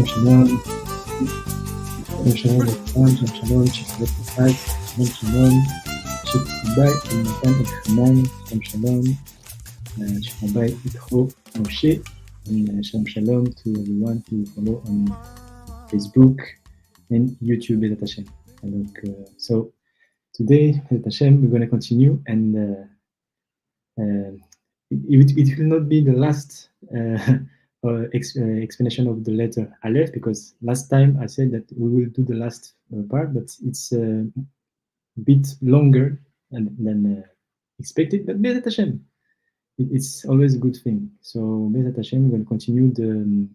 Shalom, shalom, shalom, shalom, shalom, Shikubay, Jonathan Elchanan, shalom, Shikubay Yishai Moshe, and shalom to everyone who follow on Facebook and YouTube, Bezat Hashem. So today, Bezat Hashem, we're going to continue, and it will not be the last explanation of the letter Aleph, because last time I said that we will do the last part, but it's a bit longer than expected. But Bezat Hashem, it's always a good thing. So Bezat Hashem, we're going to continue the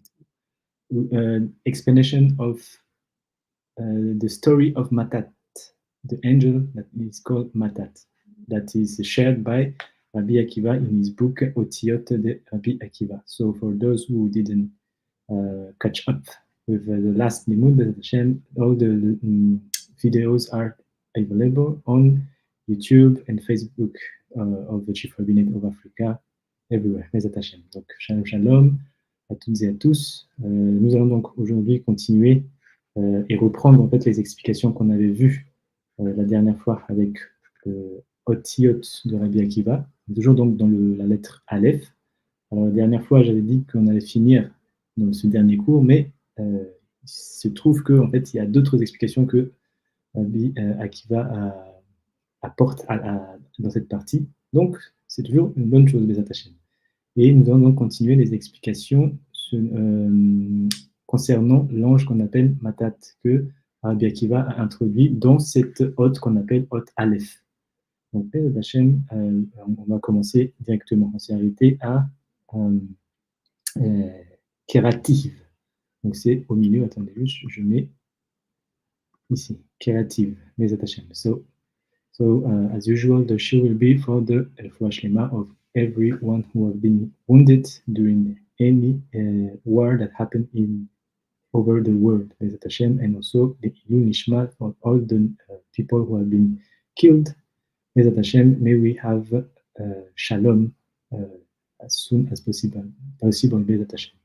explanation of the story of Matat, the angel that is called Matat, that is shared by Rabbi Akiva in his book Otiot DeRabbi Akiva. So for those who didn't catch up with the last Limud, Bezat Hashem, all the videos are available on YouTube and Facebook of the Chief Rabbinate of Africa, everywhere. Bezat Hashem. Donc shalom shalom à toutes et à tous. Nous allons donc aujourd'hui continuer et reprendre en fait les explications qu'on avait vues la dernière fois avec Otiot DeRabbi Akiva, toujours donc dans la lettre Aleph. Alors la dernière fois, j'avais dit qu'on allait finir dans ce dernier cours, mais il se trouve qu'en fait, il y a d'autres explications que Rabbi Akiva apporte dans cette partie. Donc, c'est toujours une bonne chose, Bezat Hashem. Et nous allons donc continuer les explications concernant l'ange qu'on appelle Matat, que Rabbi Akiva a introduit dans cette hôte qu'on appelle hôte Aleph. Donc, Bezat Hashem, on va commencer directement. On s'est arrêté à Kérative. Donc, c'est au milieu. Attendez juste, je mets ici. Kérative. Bezat Hashem. So as usual, the show will be for the refuah shlema of everyone who have been wounded during any war that happened over the world, Bezat Hashem, and also the Ilul Nishmat for all the people who have been killed. Bezat Hashem, may we have shalom as soon as possible, Bezat Hashem.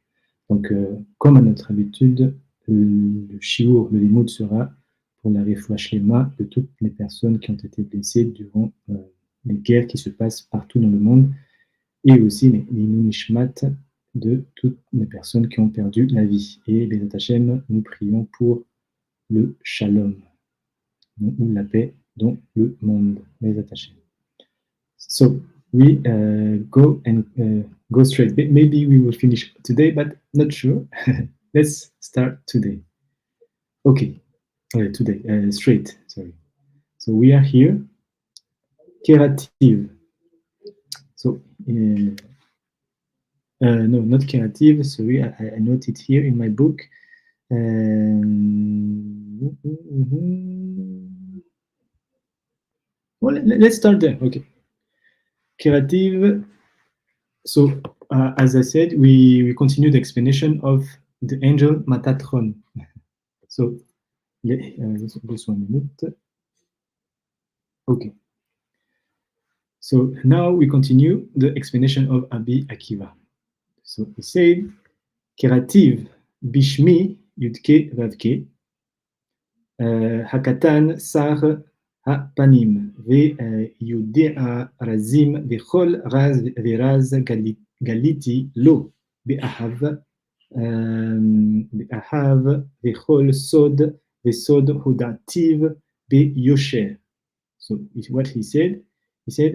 Donc, comme à notre habitude, le shiur, le limud sera pour la refoua shlema de toutes les personnes qui ont été blessées durant les guerres qui se passent partout dans le monde, et aussi les nishmat de toutes les personnes qui ont perdu la vie. Et Bezat Hashem, nous prions pour le shalom, ou la paix dans le monde. Bezat Hashem. So we go straight. Maybe we will finish today, but not sure. Let's start today. Okay, today, straight, sorry. So we are here, Kerativ. So, no, not Kerativ, sorry, I note it here in my book. Well, let's start there, okay. Kerativ, so as I said, we continue the explanation of the angel Matatron. So, just 1 minute. Okay. So now we continue the explanation of Rabbi Akiva. So he said, Kerativ bishmi yudke vavke hakatan sar hapanim ve yudea razim vechol raz veraz galiti lo be'ahav vechol sod vesod hudativ be'yosher. So what he said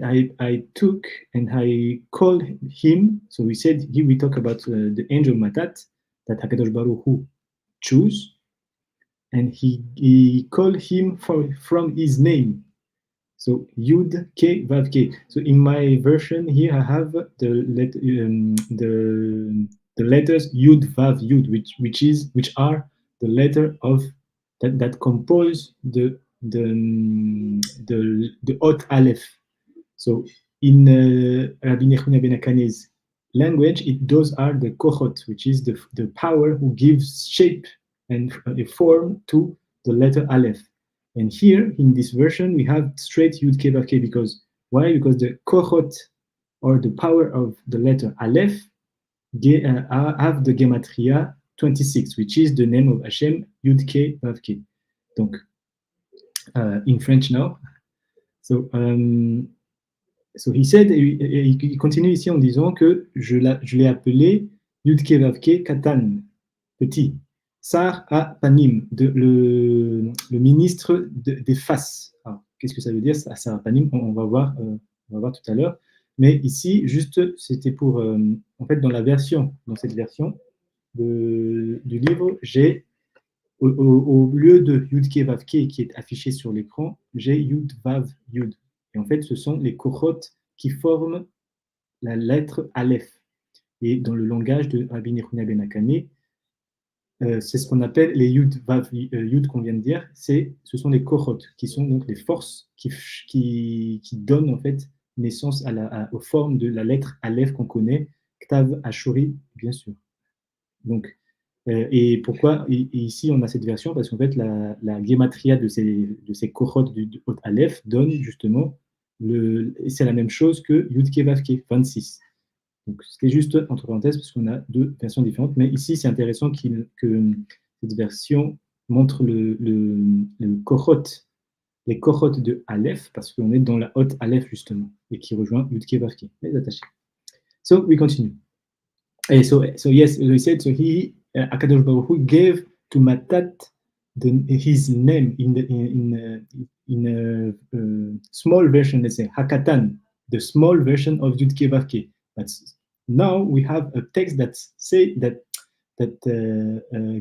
I took and I called him. So we said here we talk about the angel Matat that Hakadosh Baruch Hu chose, and he called him from his name. So Yud Ke Vav Ke. So in my version here I have the letters Yud Vav Yud, which are the letter of that compose the Ot Aleph. So in Rabbi Nechemia ben Akane's language, those are the kochot, which is the power who gives shape and a form to the letter Aleph. And here in this version, we have straight Yud Ke Vav Ke. Because why? Because the kochot, or the power of the letter Aleph, have the gematria 26, which is the name of Hashem, Yud Ke Vav Ke. Donc, in French now. So he said, il continue ici en disant que je l'ai appelé Yudke Vavke Katan, petit, Sar à Panim, le ministre des faces. Alors, qu'est-ce que ça veut dire, Sar à Panim? On va voir tout à l'heure. Mais ici, juste, c'était pour, en fait, dans cette version du livre, j'ai au lieu de Yudke Vavke qui est affiché sur l'écran, j'ai Yud Vav Yud. Et en fait, ce sont les kochot qui forment la lettre Aleph. Et dans le langage de Rabbi Nechemia ben Akane, c'est ce qu'on appelle les Yud Vav Yud qu'on vient de dire. Ce sont les kochot qui sont donc les forces qui donnent en fait naissance aux formes de la lettre Aleph qu'on connaît, Ktav Ashuri, bien sûr. Donc, et pourquoi ici on a cette version? Parce qu'en fait la gematria de ces kochot du Hot Aleph donne justement c'est la même chose que Yud Ke Vav Ke, 26. Donc c'était juste entre parenthèses parce qu'on a deux versions différentes, mais ici c'est intéressant que cette version montre le kochot, les kochot de Aleph, parce qu'on est dans la Hot Aleph justement, et qui rejoint Yud Ke Vav Ke. Les attachés. So we continue. And so yes, we said, so Akadosh Baruch Hu gave to Matat his name in a small version, let's say Hakatan, the small version of Yud Ke Vav Ke. But now we have a text that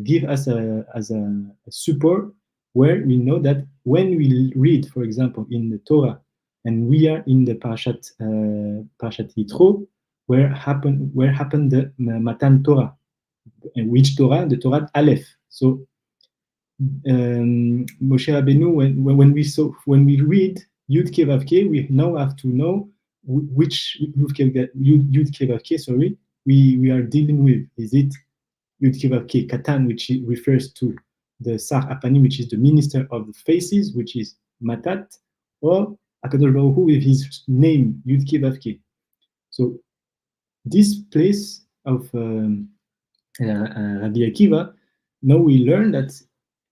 give us as a support, where we know that when we read, for example, in the Torah, and we are in the Parashat Yitro, where happened the Matan Torah, and which Torah? The Torah Aleph. So Moshe Rabbeinu, when we read Yud Ke Vav Ke, we now have to know which Yud Ke Vav Ke, sorry, we are dealing with. Is it Yud Ke Vav Ke Katan, which refers to the Sar Apanim, which is the minister of the faces, which is Matat, or Akadosh Baruch Hu with his name Yud Ke Vav Ke? So this place of Rabbi Akiva, now we learn that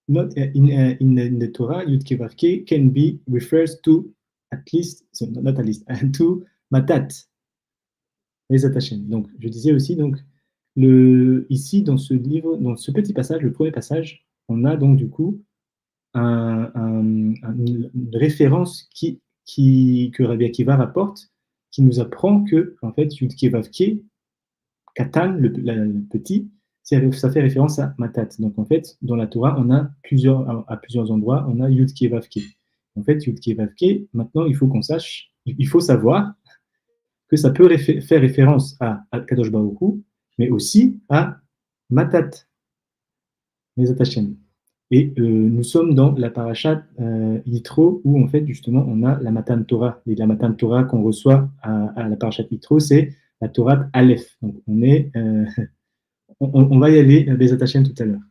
not in the Torah, Yud Kei Vav Kei can be refers to at least, so not at least, to Matat, les Hashem. Donc, je disais aussi, donc, ici, dans ce livre, dans ce petit passage, le premier passage, on a donc du coup une référence que Rabbi Akiva rapporte, qui nous apprend que, en fait, Yud Kei Vav Kei, Katan, le petit, ça fait référence à Matat. Donc, en fait, dans la Torah, on a à plusieurs endroits, on a Yud Kei Vav Kei. En fait, Yud Kei Vav Kei, maintenant, il faut qu'on sache, il faut savoir que ça peut faire référence à Kadosh Baruch Hu, mais aussi à Matat, les Hashem. Et nous sommes dans la parashat Yitro, où en fait, justement, on a la Matan Torah. Et la Matan Torah qu'on reçoit à la parashat Yitro, c'est la Torah Aleph. Donc, on va y aller, Bezat Hashem, tout à l'heure.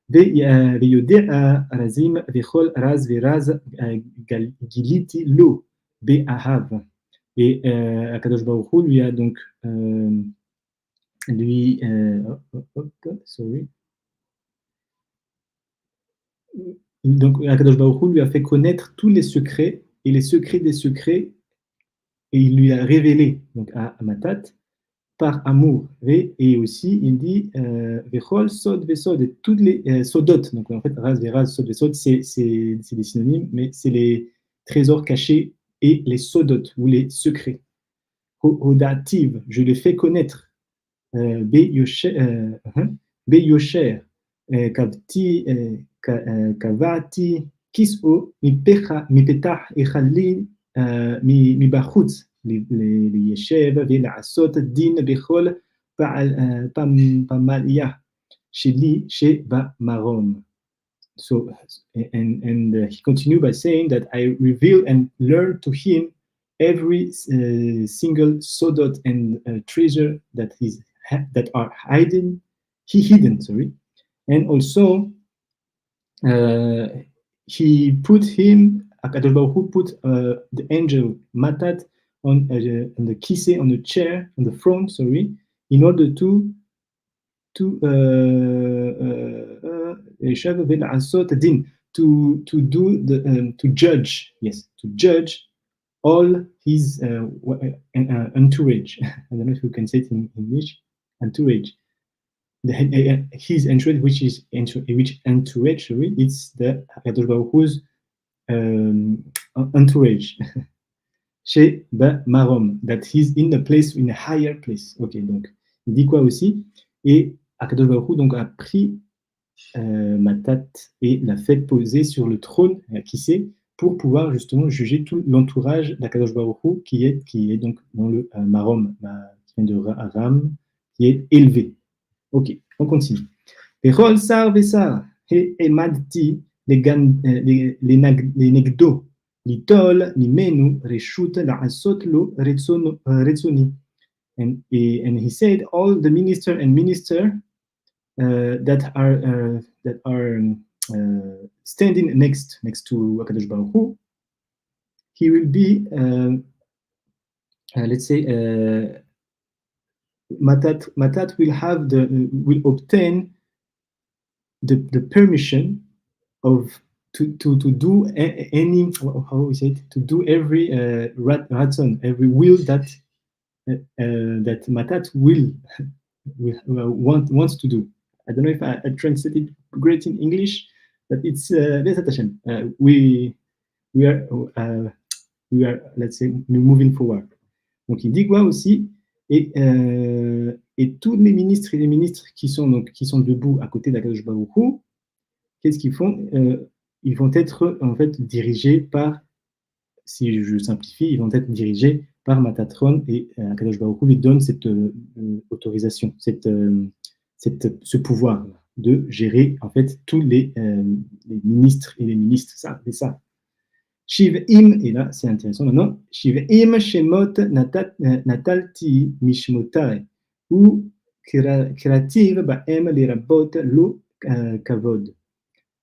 ויודע רזים וכל רז ורז גיליתי לו באהב. Et Akadosh Baruch Hu lui a donc donc Akadosh Baruch Hu lui a fait connaître tous les secrets et les secrets des secrets, et il lui a révélé donc à Matat par amour. Et aussi il dit Vechol sod vesod, et toutes les sodot. Donc en fait raz veraz sod vesod, c'est des synonymes, mais c'est les trésors cachés et les sodot ou les secrets. Hodativ, je les fais connaître. Beyosher, kavti, kavati, kiso, mipetah, echalin, מבחוץ, ליישב ולעשות דין בכל פמליה שלי שבמרום. So, and he continued by saying that I reveal and learn to him every single sodot and treasure that are hidden, and also he put him, Akadosh Baruch Hu put the angel Matat on the kisei, on the chair, on the throne, in order to judge, to judge all his entourage. I don't know if you can say it in English, entourage. His entourage, which entourage, it's the Hakadosh Baruch Hu's entourage. Chez Marom, that he's in a place, in a higher place. Ok, donc il dit quoi aussi? Et Hakadosh Baruch Hu donc a pris Matat et l'a fait poser sur le trône, qui sait, pour pouvoir justement juger tout l'entourage d'Hakadosh Baruch Hu qui est donc dans le Marom, qui vient de Ram, qui est élevé. Ok, on continue. Vechol sar vesar emadti lenegdo litol mimenu reshut la'asot lo retzoni. And he said, all the minister and minister that are standing next to Hakadosh Baruch Hu, he will be, let's say, Matat will obtain the permission to do any, how we say it, to do every ratzon, every will that Matat wants to do. I don't know if I translated great in English, but it's we are let's say moving forward. Donc il dit quoi aussi, et tous les ministres et les ministres qui sont debout à côté d'Akadosh Baruch Hu, qu'est-ce qu'ils font? Ils vont être en fait dirigés par, si je simplifie, ils vont être dirigés par Matatron, et Akadosh Baruch Hu lui donne cette autorisation, ce pouvoir de gérer en fait tous les ministres et les ministres, ça. Shiv'im, et là c'est intéressant maintenant, Shiv'im shemot natalti mishmotai, ou kreativ ba'em lirabot lo kavod.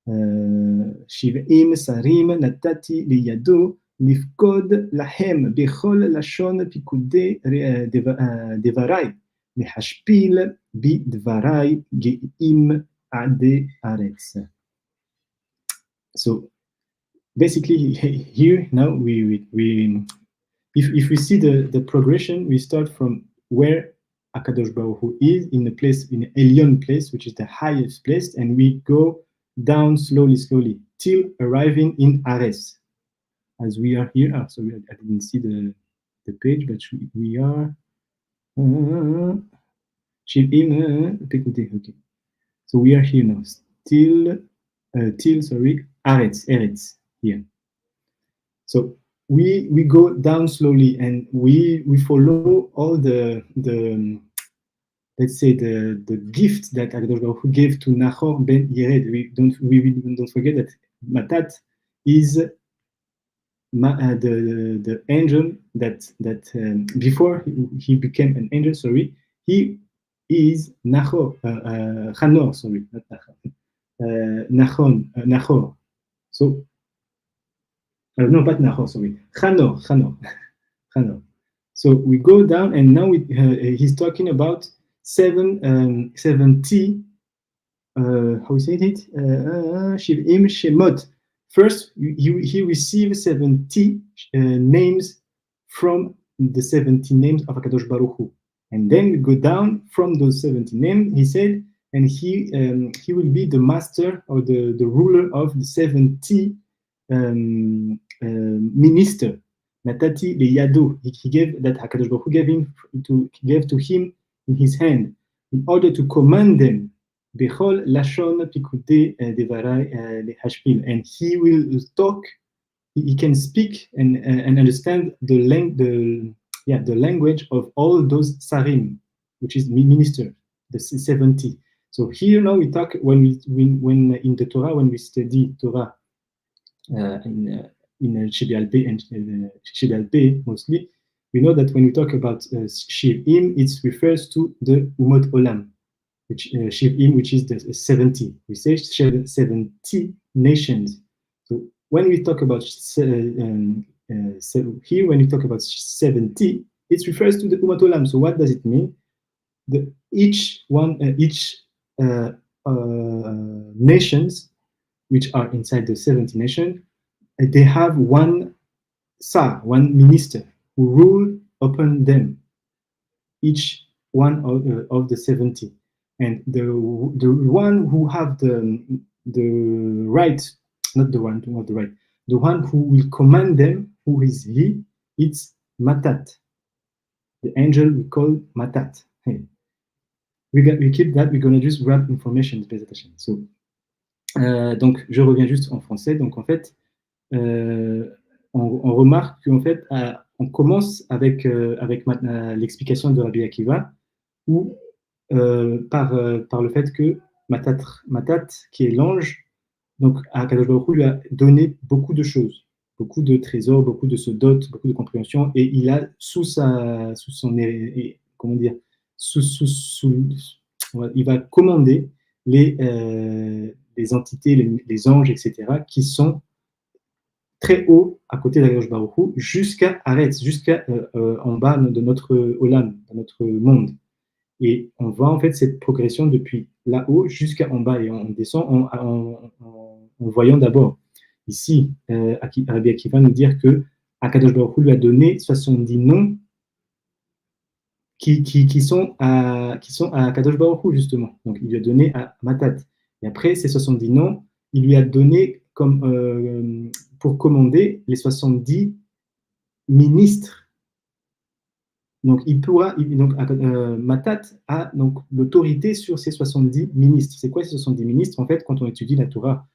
Shiv'im sarim natati liyado nifkod lahem bechol lashon pikude devarai, mehashpil bidvarai ge'im ade aretz. So basically, here now if we see the progression, we start from where Akadosh Baruch Hu is in a place, in an Elyon place, which is the highest place, and we go down slowly till arriving in Ares. As we are here, sorry, I didn't see the page, but we are okay. So we are here now, till Eretz here. So we go down slowly, and we follow all the let's say the gift that Akadosh Baruch Hu gave to Nahor ben Yered. We don't forget that Matat is the angel that before he became an angel. Sorry, he is Nahor, Chanor. Sorry, not Nahor. Nahor. So no, not Nahor. Sorry, Chanor. So we go down, and now he's talking about 70. How we say it? Shiv'im Shemot. First, he received 70 names from the 70 names of Hakadosh Baruch Hu, and then we go down from those 70 names. He said, and he will be the master or the ruler of the 70 minister. Natati le Yado. He gave that Hakadosh Baruch Hu gave to him in his hand in order to command them. Bechol lashon pikude devarai lehashpil, and he will talk. He can speak and understand the language of all those sarim, which is minister, the 70. So here now we talk when in the Torah, when we study Torah in Shib'al and Shib'al mostly, we know that when we talk about Shiv'im, it refers to the Umot Olam, which Shiv'im, which is the 70. We say 70 nations. So when we talk about here, when we talk about 70, it refers to the Umot Olam. So what does it mean? Each nations which are inside the 70 nations, they have one Sar, one minister who rule upon them, each one of the 70. And the one who have the right, not the one who have the right, the one who will command them, who is he? It's Matat. The angel we call Matat. Hey. We keep that, we're going to just grab information. So, donc, je reviens juste en français. Donc, en fait, on remarque qu'en fait, on commence avec l'explication de Rabbi Akiva, où par le fait que Matat, qui est l'ange, donc Akadosh Baruch Hu lui a donné beaucoup de choses, beaucoup de trésors, beaucoup de sodot, beaucoup de compréhension, et il a il va commander les entités, les anges, etc., qui sont très haut à côté d'Akadosh Baruch Hu, jusqu'à Aretz, jusqu'à en bas de notre Olam, de notre monde. Et on voit en fait cette progression depuis là-haut jusqu'à en bas, et on descend en voyant d'abord ici Rabbi Akiva nous dire que Akadosh Baruch Hu lui a donné 70 noms qui sont à Akadosh Baruch Hu, justement. Donc il lui a donné à Matat. Et après ces 70 noms, il lui a donné comme pour commander les 70 ministres. Donc, Matat a donc l'autorité sur ces 70 ministres. C'est quoi ces 70 ministres? En fait, quand on étudie la Torah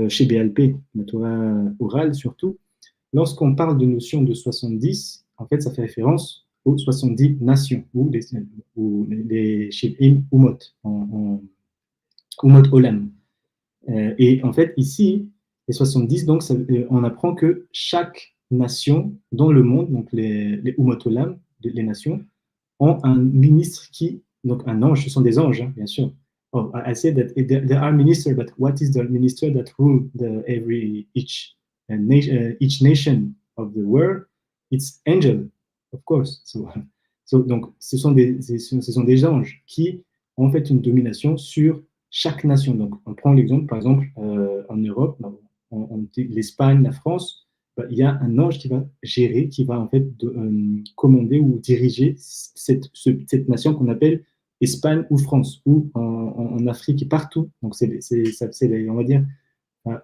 chez BLP, la Torah orale surtout, lorsqu'on parle de notion de 70, en fait, ça fait référence aux 70 nations, ou les Shiv'im Umot, Umot Olam. Et en fait, ici, les 70, donc, on apprend que chaque nation dans le monde, donc les Umot Olam, les nations, ont un ministre donc un ange, ce sont des anges, hein, bien sûr. Oh, I said that there are ministers, but what is the minister that rule each nation of the world? It's angel, of course. Donc, ce sont des anges qui ont fait une domination sur chaque nation. Donc, on prend l'exemple, par exemple, en Europe, l'Espagne, la France, il y a un ange qui va gérer, qui va en fait commander ou diriger cette nation qu'on appelle Espagne ou France, ou en Afrique et partout. Donc on va dire,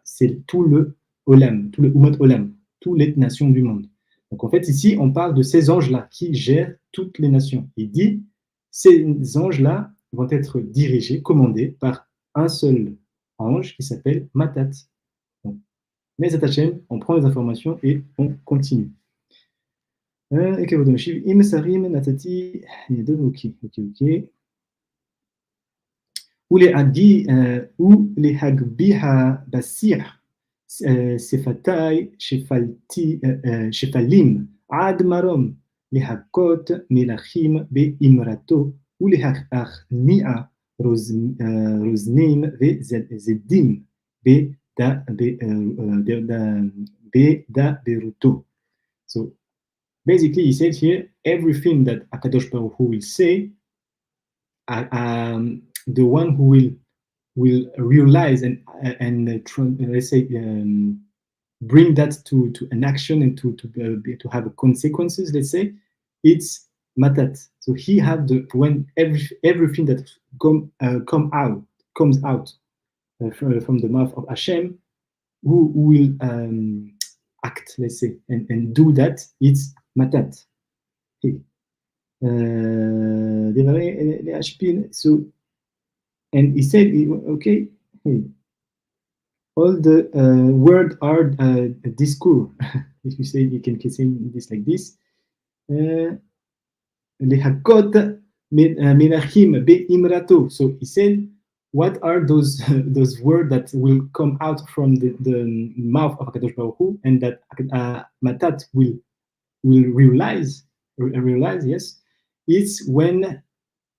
c'est tout le Olam, tout le Umat Olam, toutes les nations du monde. Donc en fait, ici, on parle de ces anges-là qui gèrent toutes les nations. Il dit, ces anges-là vont être dirigés, commandés par un seul ange qui s'appelle Matat. Donc, mais Hashem, on prend les informations et on continue. Im Sarim Natati, ok. Ou les Hagbiha Basir. Sefatai, Shefalim, Ad Marom, les Hakot, Melachim, Be Imrato, ou les Achnia, Rosnim, Ve Zedim, Be Da Beruto. So basically, he said here everything that Akadosh Baruch Hu will say, the one who will realize and let's say bring that to an action and to have consequences. Let's say it's Matat. So he had when everything that comes out from the mouth of Hashem, who will act, let's say, and do that. It's Matat. Hey. So, and he said, okay, hey, all the words are discours. If you say, you can say this like this. Lehakot menachim beimrato. So he said, what are those words that will come out from the mouth of Hakadosh Baruch Hu, and that Matat will realize? Yes, it's when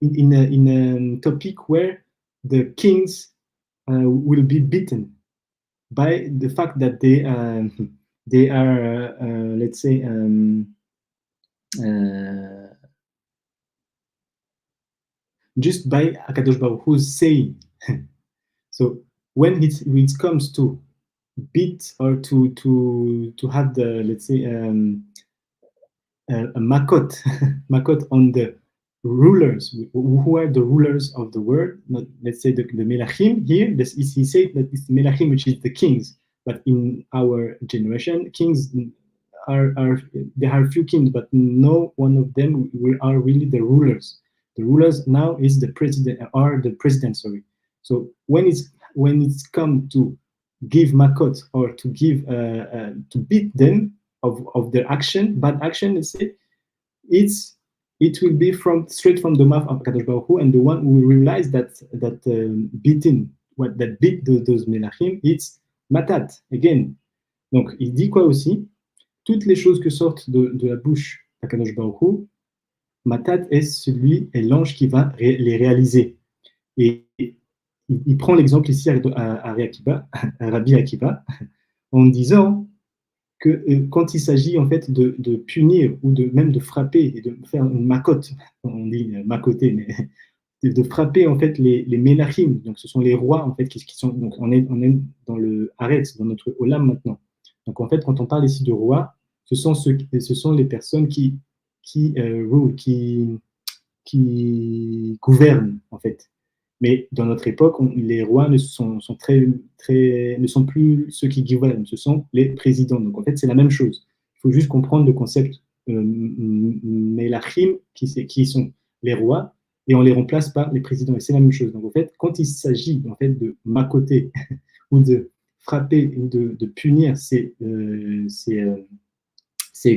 in a topic where the kings will be beaten by the fact that they are let's say just by Hakadosh Baruch Hu's saying. So when it comes to beat or to have the, let's say, a makot makot on the rulers, who are the rulers of the world, let's say the melachim here, he said that it's the melachim, which is the kings, but in our generation, kings there are few kings, but no one of them are really the rulers. The rulers now is the president, sorry. So when it's come to give makot, or to give to beat them of their action, bad action, let's say, it will be straight from the mouth of Kadosh Baruch Hu, and the one who will realize that beating, that beat those melachim, it's matat again. Donc il dit quoi aussi? Toutes les choses que sortent de la bouche de Kadosh Baruch Hu, matat est l'ange qui va les réaliser. Et il prend l'exemple ici à Rabbi Akiva, en disant que quand il s'agit en fait de punir ou même de frapper et de faire une makote, on dit makoter, mais de frapper en fait les melachim, donc ce sont les rois en fait qui sont, donc on est dans le Haaretz, dans notre Olam maintenant. Donc en fait, quand on parle ici de rois, ce sont les personnes qui gouvernent en fait. Mais dans notre époque, les rois ne sont plus ceux qui gouvernent, ce sont les présidents. Donc en fait, c'est la même chose. Il faut juste comprendre le concept melachim, qui sont les rois, et on les remplace par les présidents. Et c'est la même chose. Donc en fait, quand il s'agit en fait de makoter ou de frapper ou de punir ces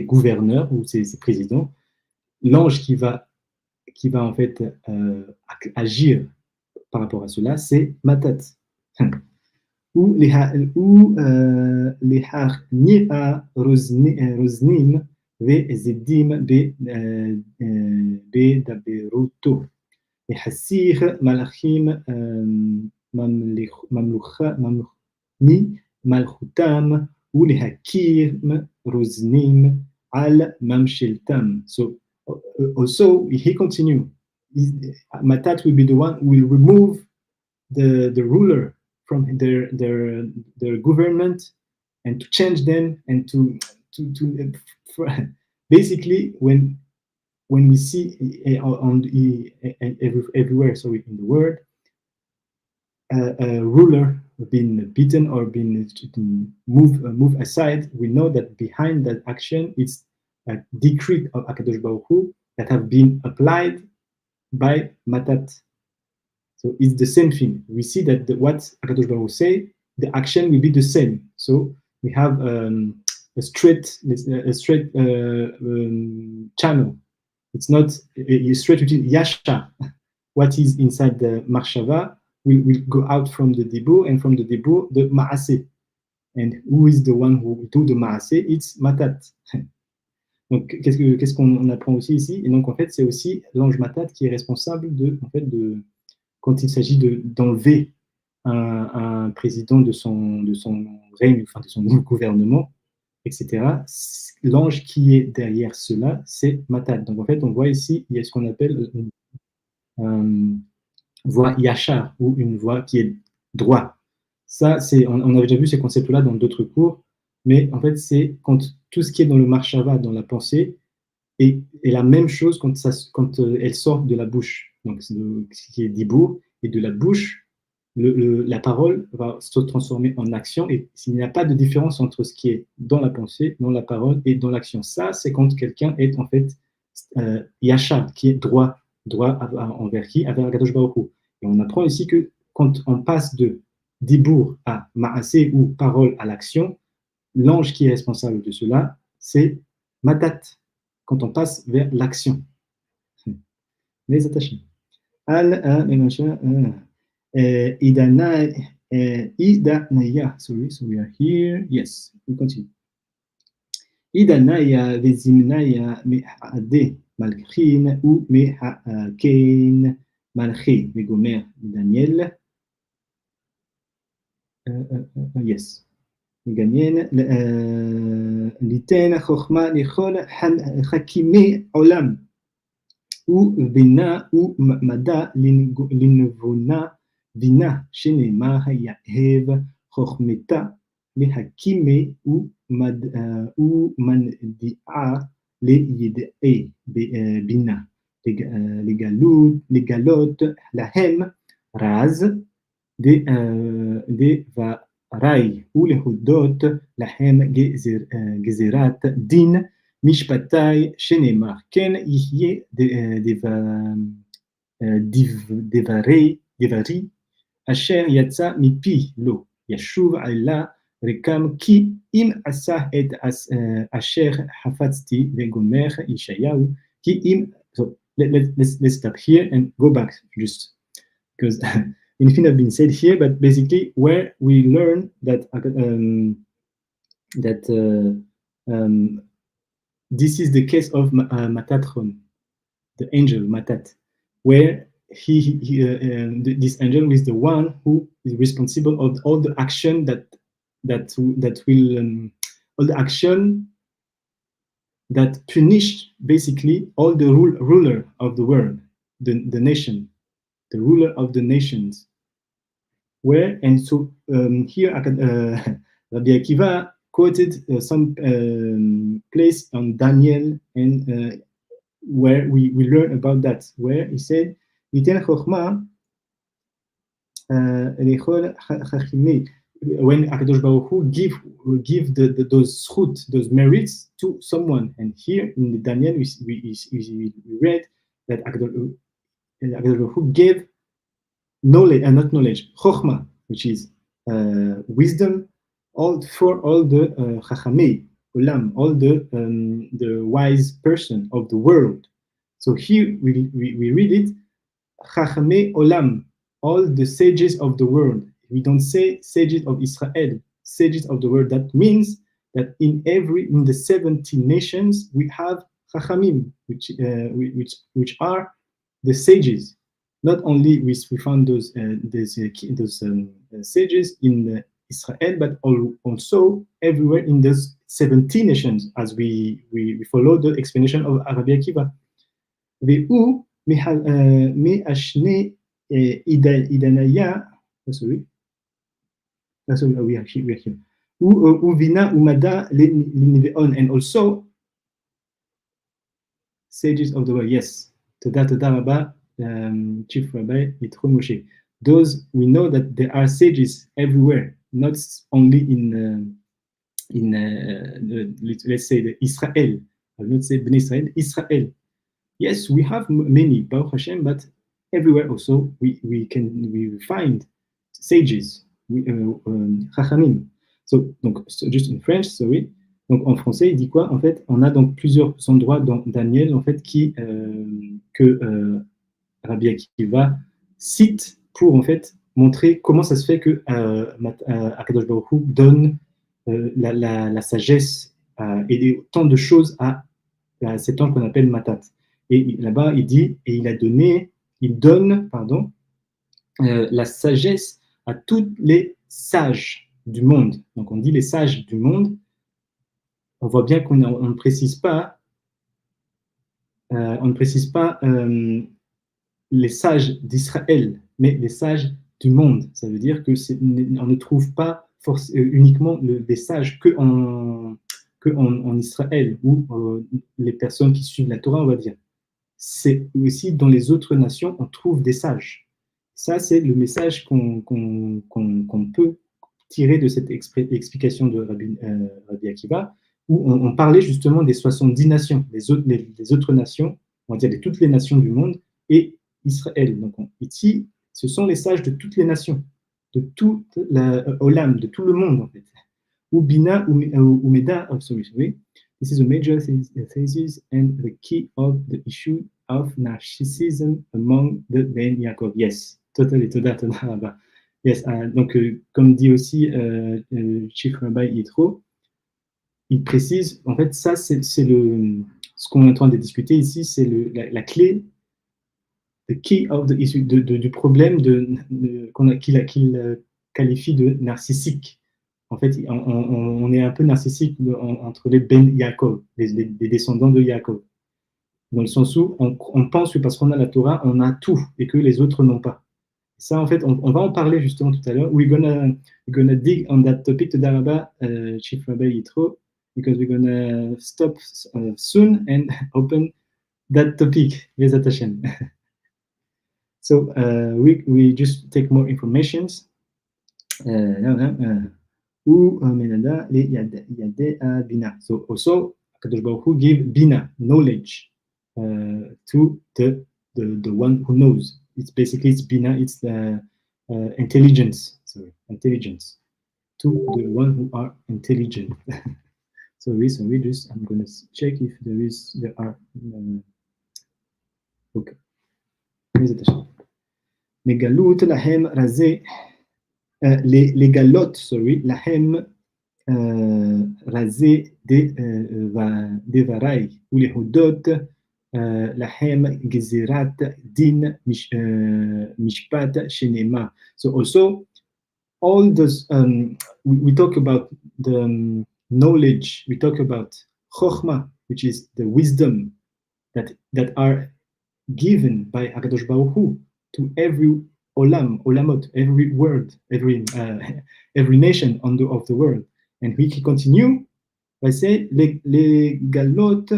gouverneurs ou ces présidents, l'ange qui va en fait agir par rapport à cela, c'est matat. Ou les harnia roznim ve zedim be daberuto. Les hasir malachim mamluchni malchutam ou les hakir roznim al mamsheltam. So also he continues. Matat will be the one who will remove the ruler from their government and to change them and to basically when we see everywhere, so in the world, a ruler being beaten or being moved aside, we know that behind that action it's a decree of Akadosh Baruch Hu that have been applied by Matat. So it's the same thing. We see that what Akadosh Baruch Hu say, the action will be the same. So we have a straight channel. It's not a straight between Yasha. What is inside the Marshava will go out from the Dibur, and from the Dibur, the Ma'aseh. And who is the one who do the Ma'aseh? It's Matat. Donc, qu'est-ce qu'on apprend aussi ici? Et donc, en fait, c'est aussi l'ange Matat qui est responsable quand il s'agit d'enlever un président de son règne, enfin de son gouvernement, etc. L'ange qui est derrière cela, c'est Matat. Donc, en fait, on voit ici, il y a ce qu'on appelle voie yachar, ou une voie qui est droit. Ça, on avait déjà vu ces concepts-là dans d'autres cours, mais en fait, c'est quand tout ce qui est dans le marshava, dans la pensée, est la même chose quand elle sort de la bouche. Donc, ce qui est dibour, et de la bouche, la parole va se transformer en action, et s'il n'y a pas de différence entre ce qui est dans la pensée, dans la parole et dans l'action. Ça, c'est quand quelqu'un est en fait yachar, qui est droit envers qui? Avec Akadosh Baruch Hu. Et on apprend ici que quand on passe de dibour à ma'aseh, ou parole à l'action, l'ange qui est responsable de cela, c'est Matat, quand on passe vers l'action. Les attachés. Idanaya, sorry, so we are here. Yes, we continue. Idanaya vezimnaya me'ade malchin ou me'akein malchi megomer Daniel. Yes. Daniel, liten chokhma lichol hakime olam. ou bina ou mada linvona vina shenema yahev chokhmeta lehakime ou mandia leyid'e bina legalot lahem raz de varai ou lehudot lahem gezerat din משפטי שנאמר, כן יהיה דברי אשר יצא מפי לא ישוב עלה רקם, כי אם עשה את אשר חפצתי וגומר ישעיהו, כי אם... So, let's stop here and go back just because anything has been said here, but basically where we learn that this is the case of Matatron, the angel Matat, where this angel is the one who is responsible of all the action that will all the action that punish basically all the ruler of the world, the nation, the ruler of the nations. Where and so here Rabbi Akiva quoted some place on Daniel, and where we learn about that, where he said, "Iten chokhma lechol chachimei." When Akadosh Baruch Hu give those zchut, those merits to someone, and here in the Daniel we read that Akadosh Baruch Hu gave knowledge, and not knowledge, chokhma, which is wisdom, for all the chachamei olam, all the wise person of the world. So here we read it, chachamei olam, all the sages of the world. We don't say sages of Israel, sages of the world. That means that in the 70 nations we have chachamim, which are the sages. Not only we found those sages in Israel, but also everywhere in those 17 nations, as we follow the explanation of Rabbi Akiva. Ve'u me'ashne idanaya, sorry, we are here. Uvina umada liniveon, and also sages of the world. Yes, toda rabba, Chief Rabbi Yitro Moshe. Those we know that there are sages everywhere, not only in let's say the Israel. I will not say Ben Israel, Israel. Yes, we have many Baruch Hashem, but everywhere also we find sages, Chachamim. So just in French, sorry. Donc en français, il dit quoi? En fait, on a donc plusieurs endroits dans Daniel, en fait, que Rabbi Akiva cite pour en fait montrer comment ça se fait que Akadosh Baruch Hu donne la sagesse et tant de choses à cet homme qu'on appelle Matat. Et là-bas, il dit, et il donne, la sagesse à tous les sages du monde. Donc on dit les sages du monde. On voit bien qu'on ne précise pas, les sages d'Israël, mais les sages du monde. Ça veut dire que on ne trouve pas uniquement des sages que en Israël ou les personnes qui suivent la Torah, on va dire. C'est aussi dans les autres nations, on trouve des sages. Ça, c'est le message qu'on peut tirer de cette explication de Rabbi Akiva, où on parlait justement des 70 nations, les autres nations, on va dire de toutes les nations du monde, et Israël. Donc ici, ce sont les sages de toutes les nations, de tout l'Olam, de tout le monde en fait. Ou Bina, ou Meda, sorry. This is a major thesis and the key of the issue of narcissism among the Ben Yaakov. Yes, totally, toda. Yes, donc comme dit aussi Chief Rabbi Yitro, il précise, en fait, ça c'est ce qu'on est en train de discuter ici, c'est la clé, the key of the issue, du problème qu'il qualifie de narcissique. En fait, on est un peu narcissique entre les Ben Yaakov, les descendants de Yaakov. Dans le sens où on pense que parce qu'on a la Torah, on a tout et que les autres n'ont pas. Ça, en fait, on va en parler justement tout à l'heure. We're gonna dig on that topic to Daraba, Chief Rabbi Yitro, because we're gonna stop soon and open that topic. Bezat Hashem. So we just take more informations. So also, Kadosh Baruch Hu give Bina, knowledge, to the one who knows. It's Bina, it's the intelligence. Sorry, intelligence to the one who are intelligent. Sorry, I'm gonna check if there are. Okay. Megalut lahem razeh. Les galotes, sorry, lahem razeh devarai ou les hodot lahem gezirat din mishpat shenema. So also all those we talk about the knowledge, we talk about chokhmah, which is the wisdom that are given by Hakadosh Baruch Hu to every olamot, every world, every nation of the world. And we can continue by saying les galot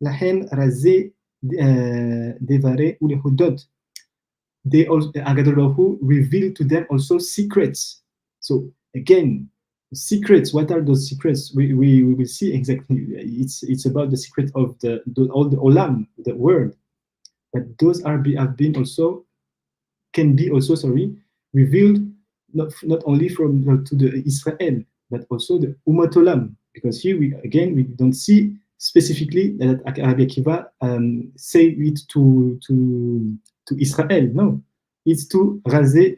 lahem razeh devare ou lehudot. They also Hakadosh Baruch Hu revealed to them also secrets. So again, secrets. What are those secrets? We will see exactly. It's about the secret of all the olam, the world. But those have been also can be also revealed not only to the Israel but also the Umat Olam, because here we don't see specifically that Rabbi Akiva say it to Israel. No, it's to Razeh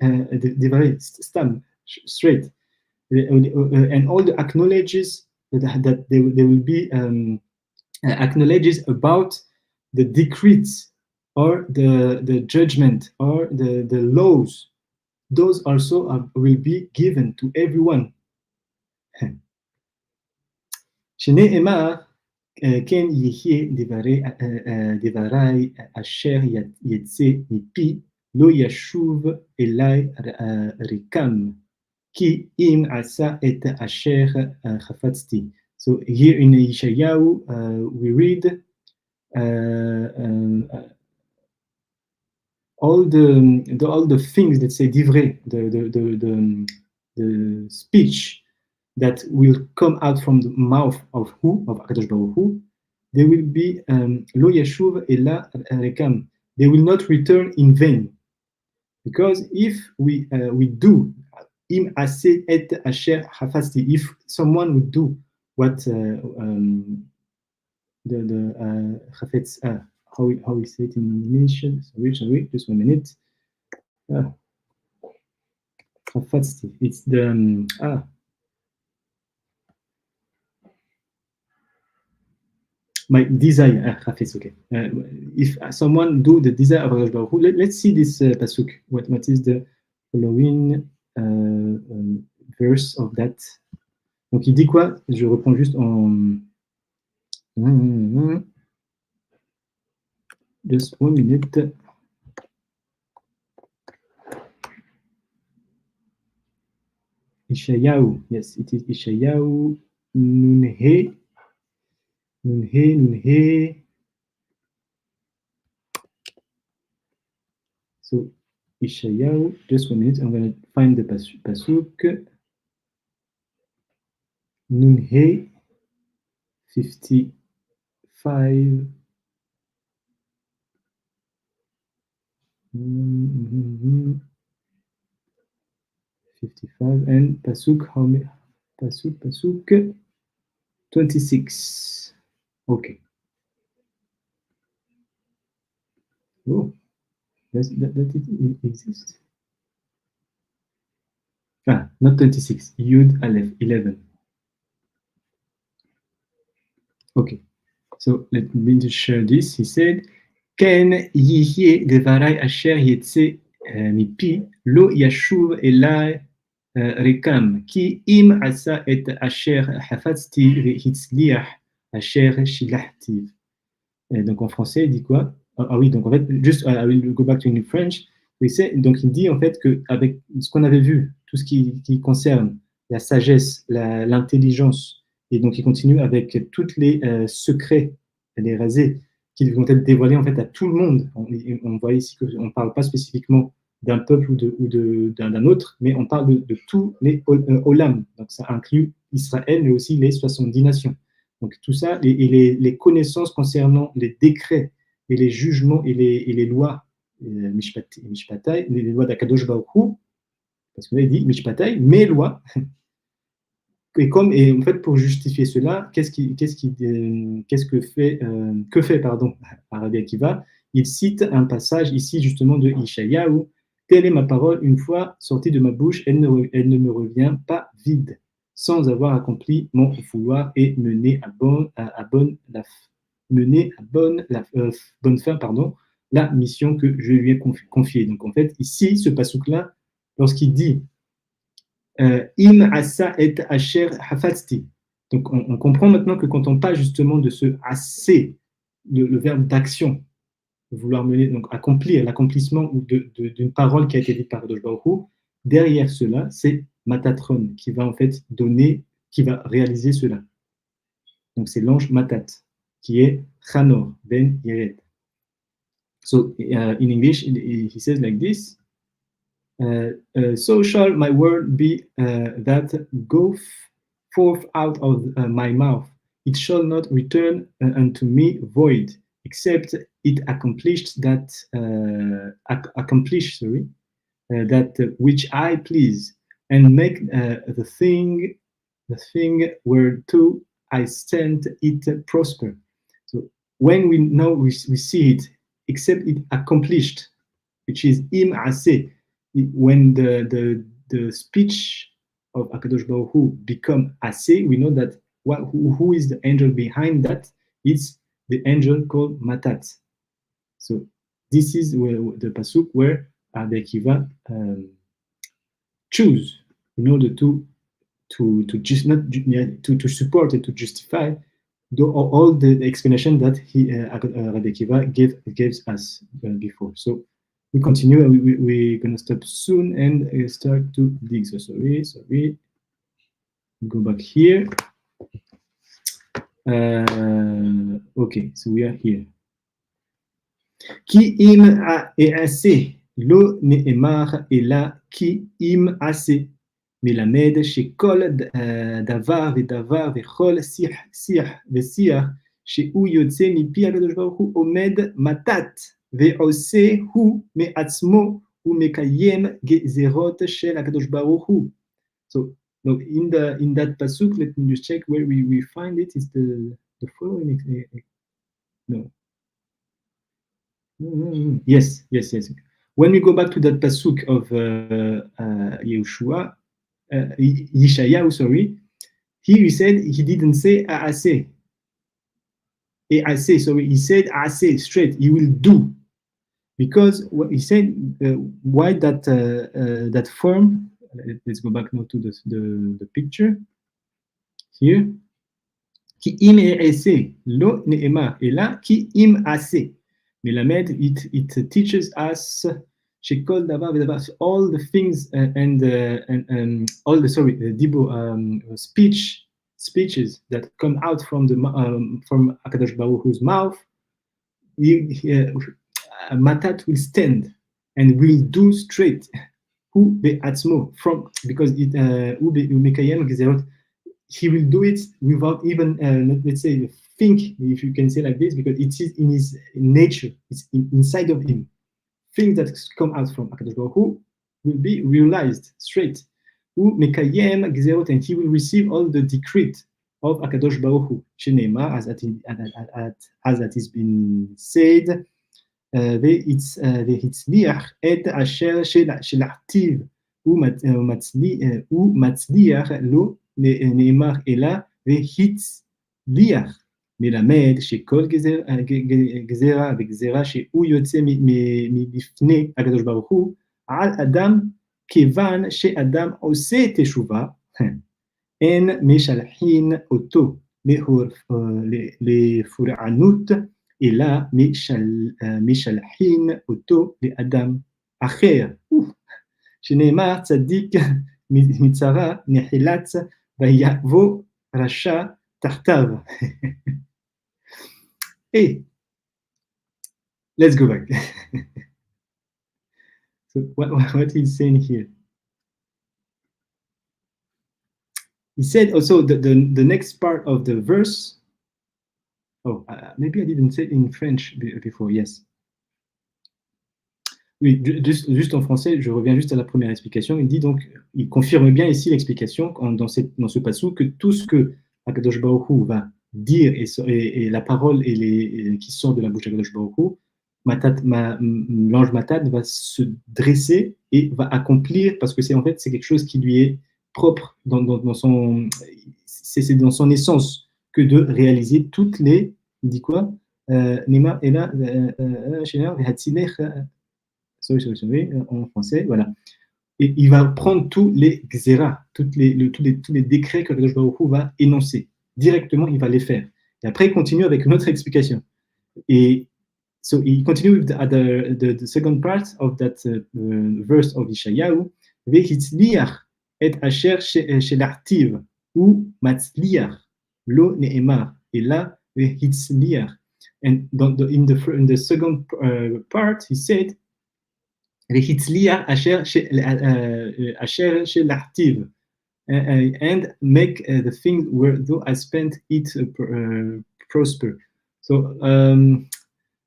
Devarim Stam straight, and all the acknowledges that there will be acknowledges about the decrees or the judgment or the laws. Those also will be given to everyone. שנאמר, כן יחיה דברי אשר יצא מפי, לא ישוב אליי ריקם, Ki im asa et asher chafatzti. So here in Yeshayahu, we read all the things that say divrei, the speech that will come out from the mouth of who, of Akadosh Baruch Hu, they will be lo yashuv ela rekam. They will not return in vain, because if we do im aseh et asher hafasti, if someone would do what the hafetz, how we say it in English? Sorry, just 1 minute. Hafasti. It's the my desire. Okay. If someone do the desire of Hakadosh Baruch Hu, let's see this pasuk. What is the following verse of that? Donc il dit quoi? Je reprends juste en just 1 minute. Yeshayahu, yes, it is Yeshayahu Nunhe. So Yeshayahu, just 1 minute, I'm going to find the pasuk. Nunhe 55. Mm-hmm. 55 and pasuk, how many? Pasuk 26. Okay. Oh, that it exists. Not 26. Yud Aleph 11. Okay. So let me just share this. He said, Ken yihye devarai asher yetse mipi lo yashuv elai rekam ki im asa et asher hafatzti vehitzliach asher shilachtiv. Donc en français, il dit quoi? Oui, donc en fait, juste, I will go back to in French. Donc il dit en fait qu'avec ce qu'on avait vu, tout ce qui concerne la sagesse, l'intelligence, et donc il continue avec tous les secrets, les rasés, qui vont être dévoilés en fait à tout le monde. On voit ici qu'on ne parle pas spécifiquement d'un peuple ou d'un autre, mais on parle de tous les olam. Donc ça inclut Israël, mais aussi les 70 nations. Donc tout ça, et les connaissances concernant les décrets et les jugements et les lois, mishpatai, les lois d'Akadosh Baruch Hu, parce qu'on a dit mishpatai, mes lois. Et en fait, pour justifier cela, que fait Rabbi Akiva? Il cite un passage ici justement de Yeshayahu. Telle est ma parole, une fois sortie de ma bouche, elle ne me revient pas vide, sans avoir accompli mon vouloir et mener à bonne fin, la mission que je lui ai confiée. Donc en fait, ici, ce passouk-là, lorsqu'il dit im asa et asher hafatzti. Donc on comprend maintenant que quand on parle justement de ce assez, le verbe d'action, vouloir mener, donc accomplir, l'accomplissement d'une parole qui a été dite par Kadosh Baruch Hu, derrière cela, c'est Matatron qui va en fait donner, qui va réaliser cela. Donc c'est l'ange Matat, qui est Chanor ben Yered. So in English, he says like this. So shall my word be that go forth out of my mouth. It shall not return unto me void, except it accomplished that which I please, and make the thing whereto I sent it prosper. So when we see it, except it accomplished, which is im aseh. When the speech of Akadosh Baruch Hu become aseh, we know that who is the angel behind that? It's the angel called Matat. So this is the pasuk where Rabbi Akiva choose in order to support and to justify all the explanation that Rabbi Akiva gives us before. So We continue. We're gonna stop soon and start to dig. So sorry. Go back here. Okay, so we are here. Ki im a et assez, lo ne'emar ela ki im assez. מלמד שכל דבר ודבר וכל שיח ושיח שהוא יוצא מפי הקדוש ברוך הוא עומד מתת ועושה הוא מעצמו ומקיים גזירות של הקדוש ברוך הוא. So in that pasuk, let me just check where we find it. Is the following? No. Yes. When we go back to that pasuk of Yeshua, Yishayahu, sorry, here he said he didn't say Aase. Aase, sorry, he said Aase straight. He will do, because what he said. Why that form? Let's go back now to the picture here. Ki im Aase lo ne'emar ela ki im Aase. Melamed, it teaches us shekol davar v'davar, all the things and all the dibo speeches that come out from from Hakadosh Baruch Hu's mouth. Matat will stand and will do straight. Hu be'atzmo, from, because it hu mekayem gezerot. He will do it without even, let's say, think, if you can say like this, because it is in his nature, it's inside of him. Things that come out from Hakadosh Baruch Hu will be realized straight. Hu mekayem gezerot, and he will receive all the decree of Hakadosh Baruch Hu. Shenema, as that has been said, והצליח את אשר שלעתיו ומצליח לא נאמר אלא והצליח, מלמד שכל גזירה וגזירה שהוא יוצא מלפני הקדוש ברוך הוא על אדם, כיוון שאדם עושה תשובה, אין משלחין אותו לפורענות, אלא משלחין אותו לאדם אחר, שנאמר צדיק מצרה נחלץ ויבוא רשע תחתיו. Hey, let's go back. So what he's saying here, he said also the next part of the verse. Oh, maybe I didn't say it in French before. Yes. Oui, juste en français, je reviens juste à la première explication. Il dit donc, il confirme bien ici l'explication dans ce passage que tout ce que Hakadosh Baruch Hu va dire et la parole qui sort de la bouche d'Hakadosh Baruch Hu, l'ange Matat va se dresser et va accomplir, parce que c'est quelque chose qui lui est propre c'est dans son essence que de réaliser toutes les, il dit quoi, Nema et là, sorry, en français, voilà. Et il va prendre tous les xéra, tous les décrets que Hakadosh Baruch Hu va énoncer. Directement, il va les faire. Et après, il continue avec une autre explication. Et so he continues with the second part of that verse of Yeshayahu, Vehitzliach et asher shelartiv ou matzliach lo ne'emar, et là Vehitzliach. And in the second part, he said, Vehitzliach asher shelartiv, and make the thing where though I spent it prosper. So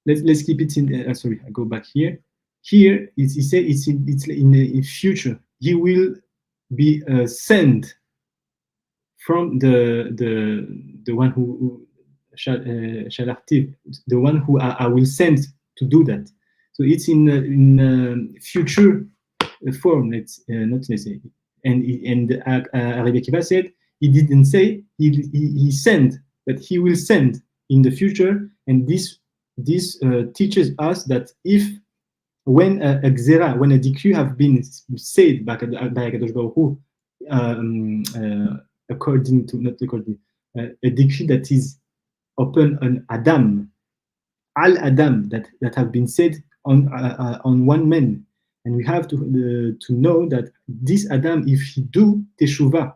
let's keep it in. Sorry, I go back here. Here he said it's in the future. He will be sent from the one who shalachtiv, the one who I will send to do that. So it's in future form. Let's not say. And Rabbi Akiva said he didn't say he sent, but he will send in the future. And this teaches us that when a gzera, when a decree have been said by Hakadosh Baruch Hu, a decree that is upon an Adam, al Adam, that have been said on one man. And we have to know that this Adam, if he do teshuvah,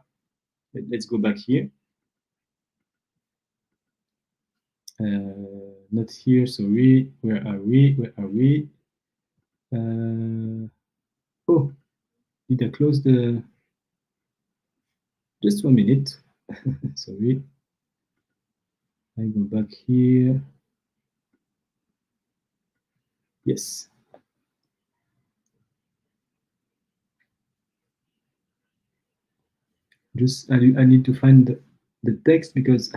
let's go back here. Not here, sorry. Where are we? Oh, did I close the? Just 1 minute. Sorry. I go back here. Yes. Just I need to find the text because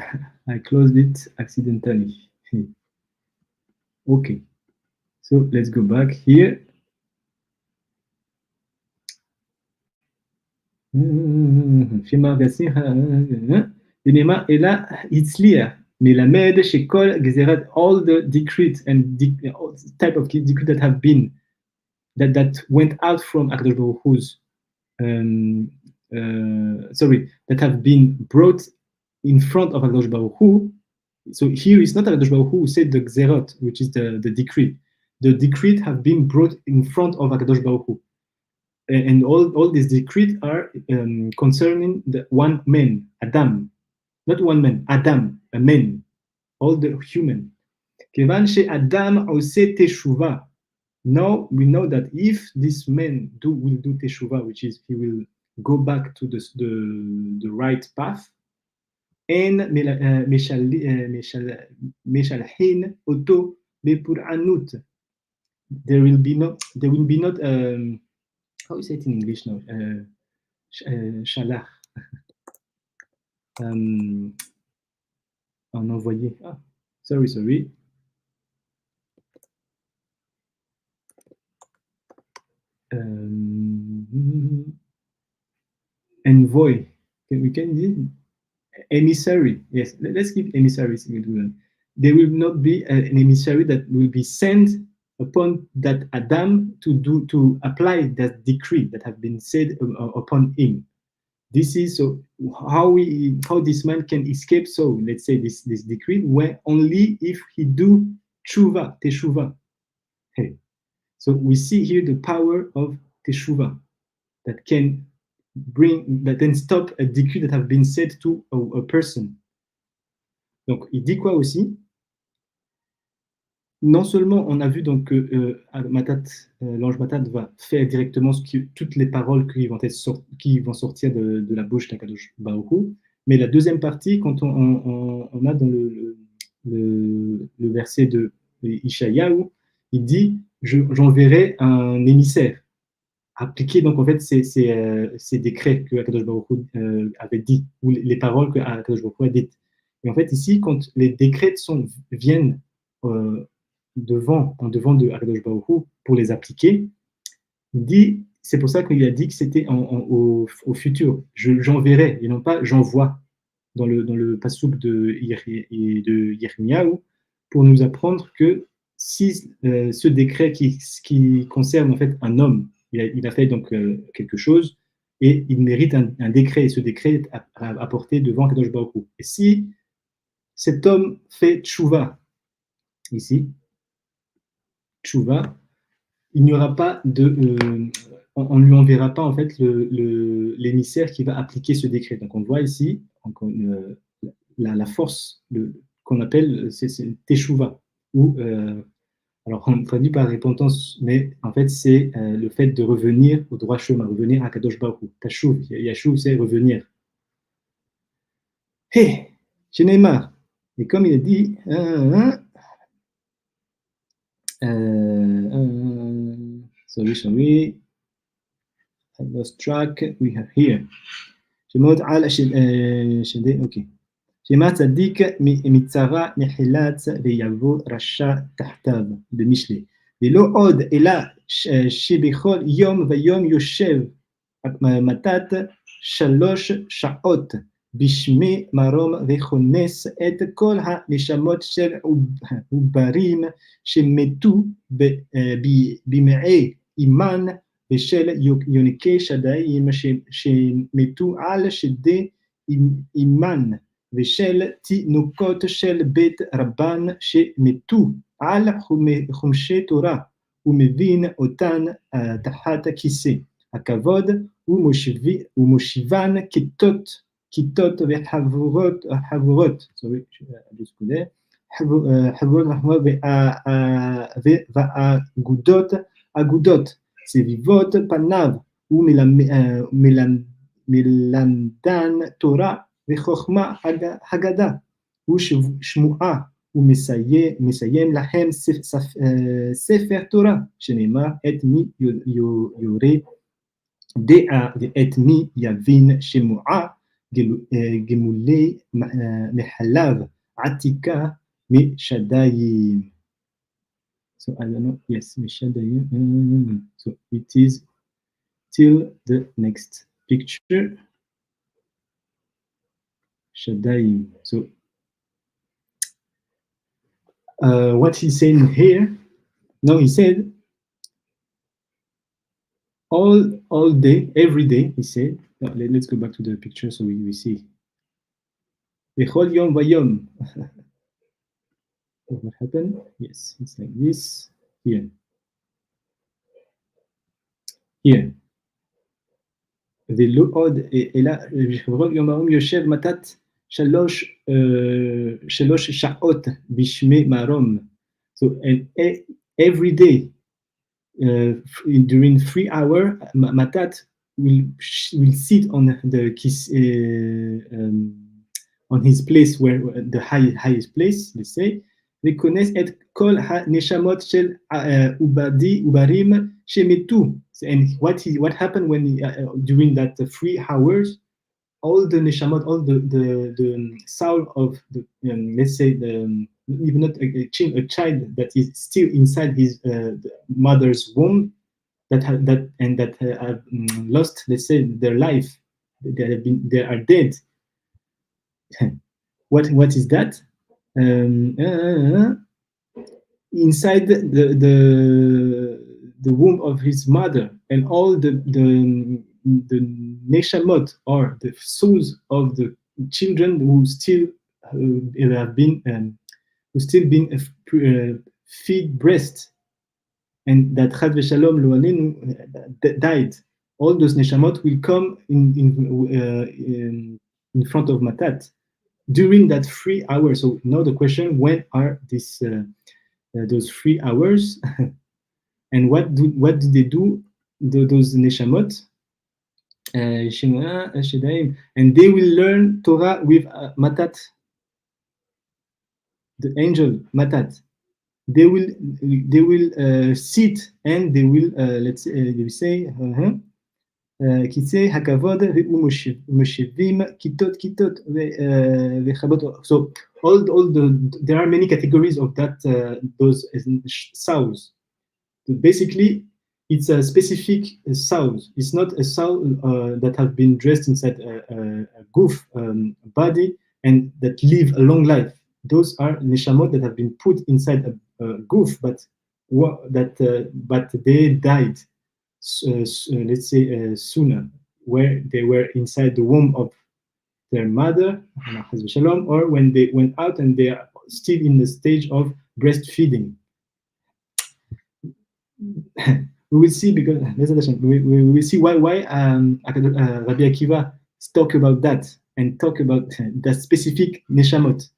I closed it accidentally. Okay. So let's go back here. All the decrees and type of decree that have been that went out from Akadosh Baruch Hu's that have been brought in front of Akadosh Baruch Hu. So here is not Akadosh Baruch Hu who said the Gzerot, which is the decree. The decree have been brought in front of Akadosh Baruch Hu. And all these decrees are concerning the one man, Adam. Not one man, Adam, a man, all the human. Kevan she'Adam oseh teshuvah. Now we know that if this man will do teshuvah, which is he will go back to the right path, and meshalhin oto bepuranut. There will be not how is it in English now? Shalach. En envoyé. Ah, sorry. Envoy. We can use emissary. Yes, let's keep emissaries. There will not be an emissary that will be sent upon that Adam to apply that decree that have been said upon him. This is so how this man can escape. So let's say this decree where only if he do teshuvah. Hey. So we see here the power of teshuvah that can then stop a decree that have been said to a person. Donc il dit quoi aussi? Non seulement on a vu donc que l'ange Matat va faire directement toutes les paroles qui vont sortir de la bouche d'Akadosh Baruch Hu, mais la deuxième partie, quand on a dans le verset de Yishayahu, il dit j'enverrai un émissaire appliquer donc en fait ces décrets que Akadosh Baruch Hu avait dit, ou les paroles que Akadosh Baruch Hu a dites. Et en fait ici, quand les décrets viennent en devant de Akadosh Baruch Hu pour les appliquer, il dit, c'est pour ça qu'il a dit que c'était au futur, j'enverrai, et non pas j'envoie, dans le passouk de Yirmiyahu, pour nous apprendre que si ce décret qui concerne en fait un homme, il a fait donc quelque chose, et il mérite un décret, et ce décret est apporté devant Akadosh Baruch Hu. Et si cet homme fait tchouva, ici, tchouva, il n'y aura pas on ne lui enverra pas en fait l'émissaire qui va appliquer ce décret. Donc on voit ici la force qu'on appelle c'est teshuva, ou alors on traduit par repentance, mais en fait c'est le fait de revenir au droit chemin, revenir à Kadosh Baruch Hu. Tashuv, Yashuv c'est revenir. Hey, chez Neymar. Et comme il a dit, sorry, I lost track. We have here. שמות על אוקיי. שמה צדיק מצרה נחלץ ויבוא רשע תחתיו במשלי. ולא עוד אלא שבכל יום ויום יושב מתת 3 שעות בשמי מרום וכונס את כל הנשמות של עוברים שמתו במעי אימן ושל יונקי שדיים שמתו על שדי אימן ושל תינוקות של בית רבן שמתו על חומשי תורה ומבין אותן תחת הכיסא. הכבוד ומושיבן כיתות וחבורות, חבורות ואגודות סביבות פניו ומלמדן תורה וחוכמה הגדה ושמועה ומסיים להם ספר תורה שנאמר את מי יורה דעה ואת מי יבין שמועה גמולי מחלב עתיקה משדיים. So I don't know, yes, משדיים. So it is till the next picture. Shadayim. So what he's saying here, no, he said all day, every day, he said, let's go back to the picture so we see. Bechol yom vayom. What happened? Yes, it's like this. Here. ולא עוד, אלא בכל יום היום יושב מתת 3 שעות בשמי מרום. So every day, during 3 hours, Matat will sit on the on his place, where the highest place, let's say, וכונס את כל הנשמות של עוברים שמתו. And what happened when during that 3 hours, all the neshamot, all the soul of the let's say even not a child that is still inside his mother's womb, that have lost, let's say, their life, they are dead. What is that? Inside the womb of his mother, and all the neshamot, or the souls of the children who still have been feed breast, and that Chad v'Shalom lo alenu died. All those neshamot will come in front of Matat during that 3 hours. So now the question: when are those 3 hours? And what do they do? Those neshamot, and they will learn Torah with Matat, the angel Matat. They will sit, and they will let's say they will say kisei hakavod ve'umushivim kitot vechabot. So all there are many categories of that those souls. Basically, it's a specific soul. It's not a soul that have been dressed inside a goof body and that live a long life. Those are neshamot that have been put inside a goof, but they died, let's say, sooner, where they were inside the womb of their mother, or when they went out and they are still in the stage of breastfeeding. We will see, because we will see why Rabbi Akiva talk about that and talk about the specific neshamot.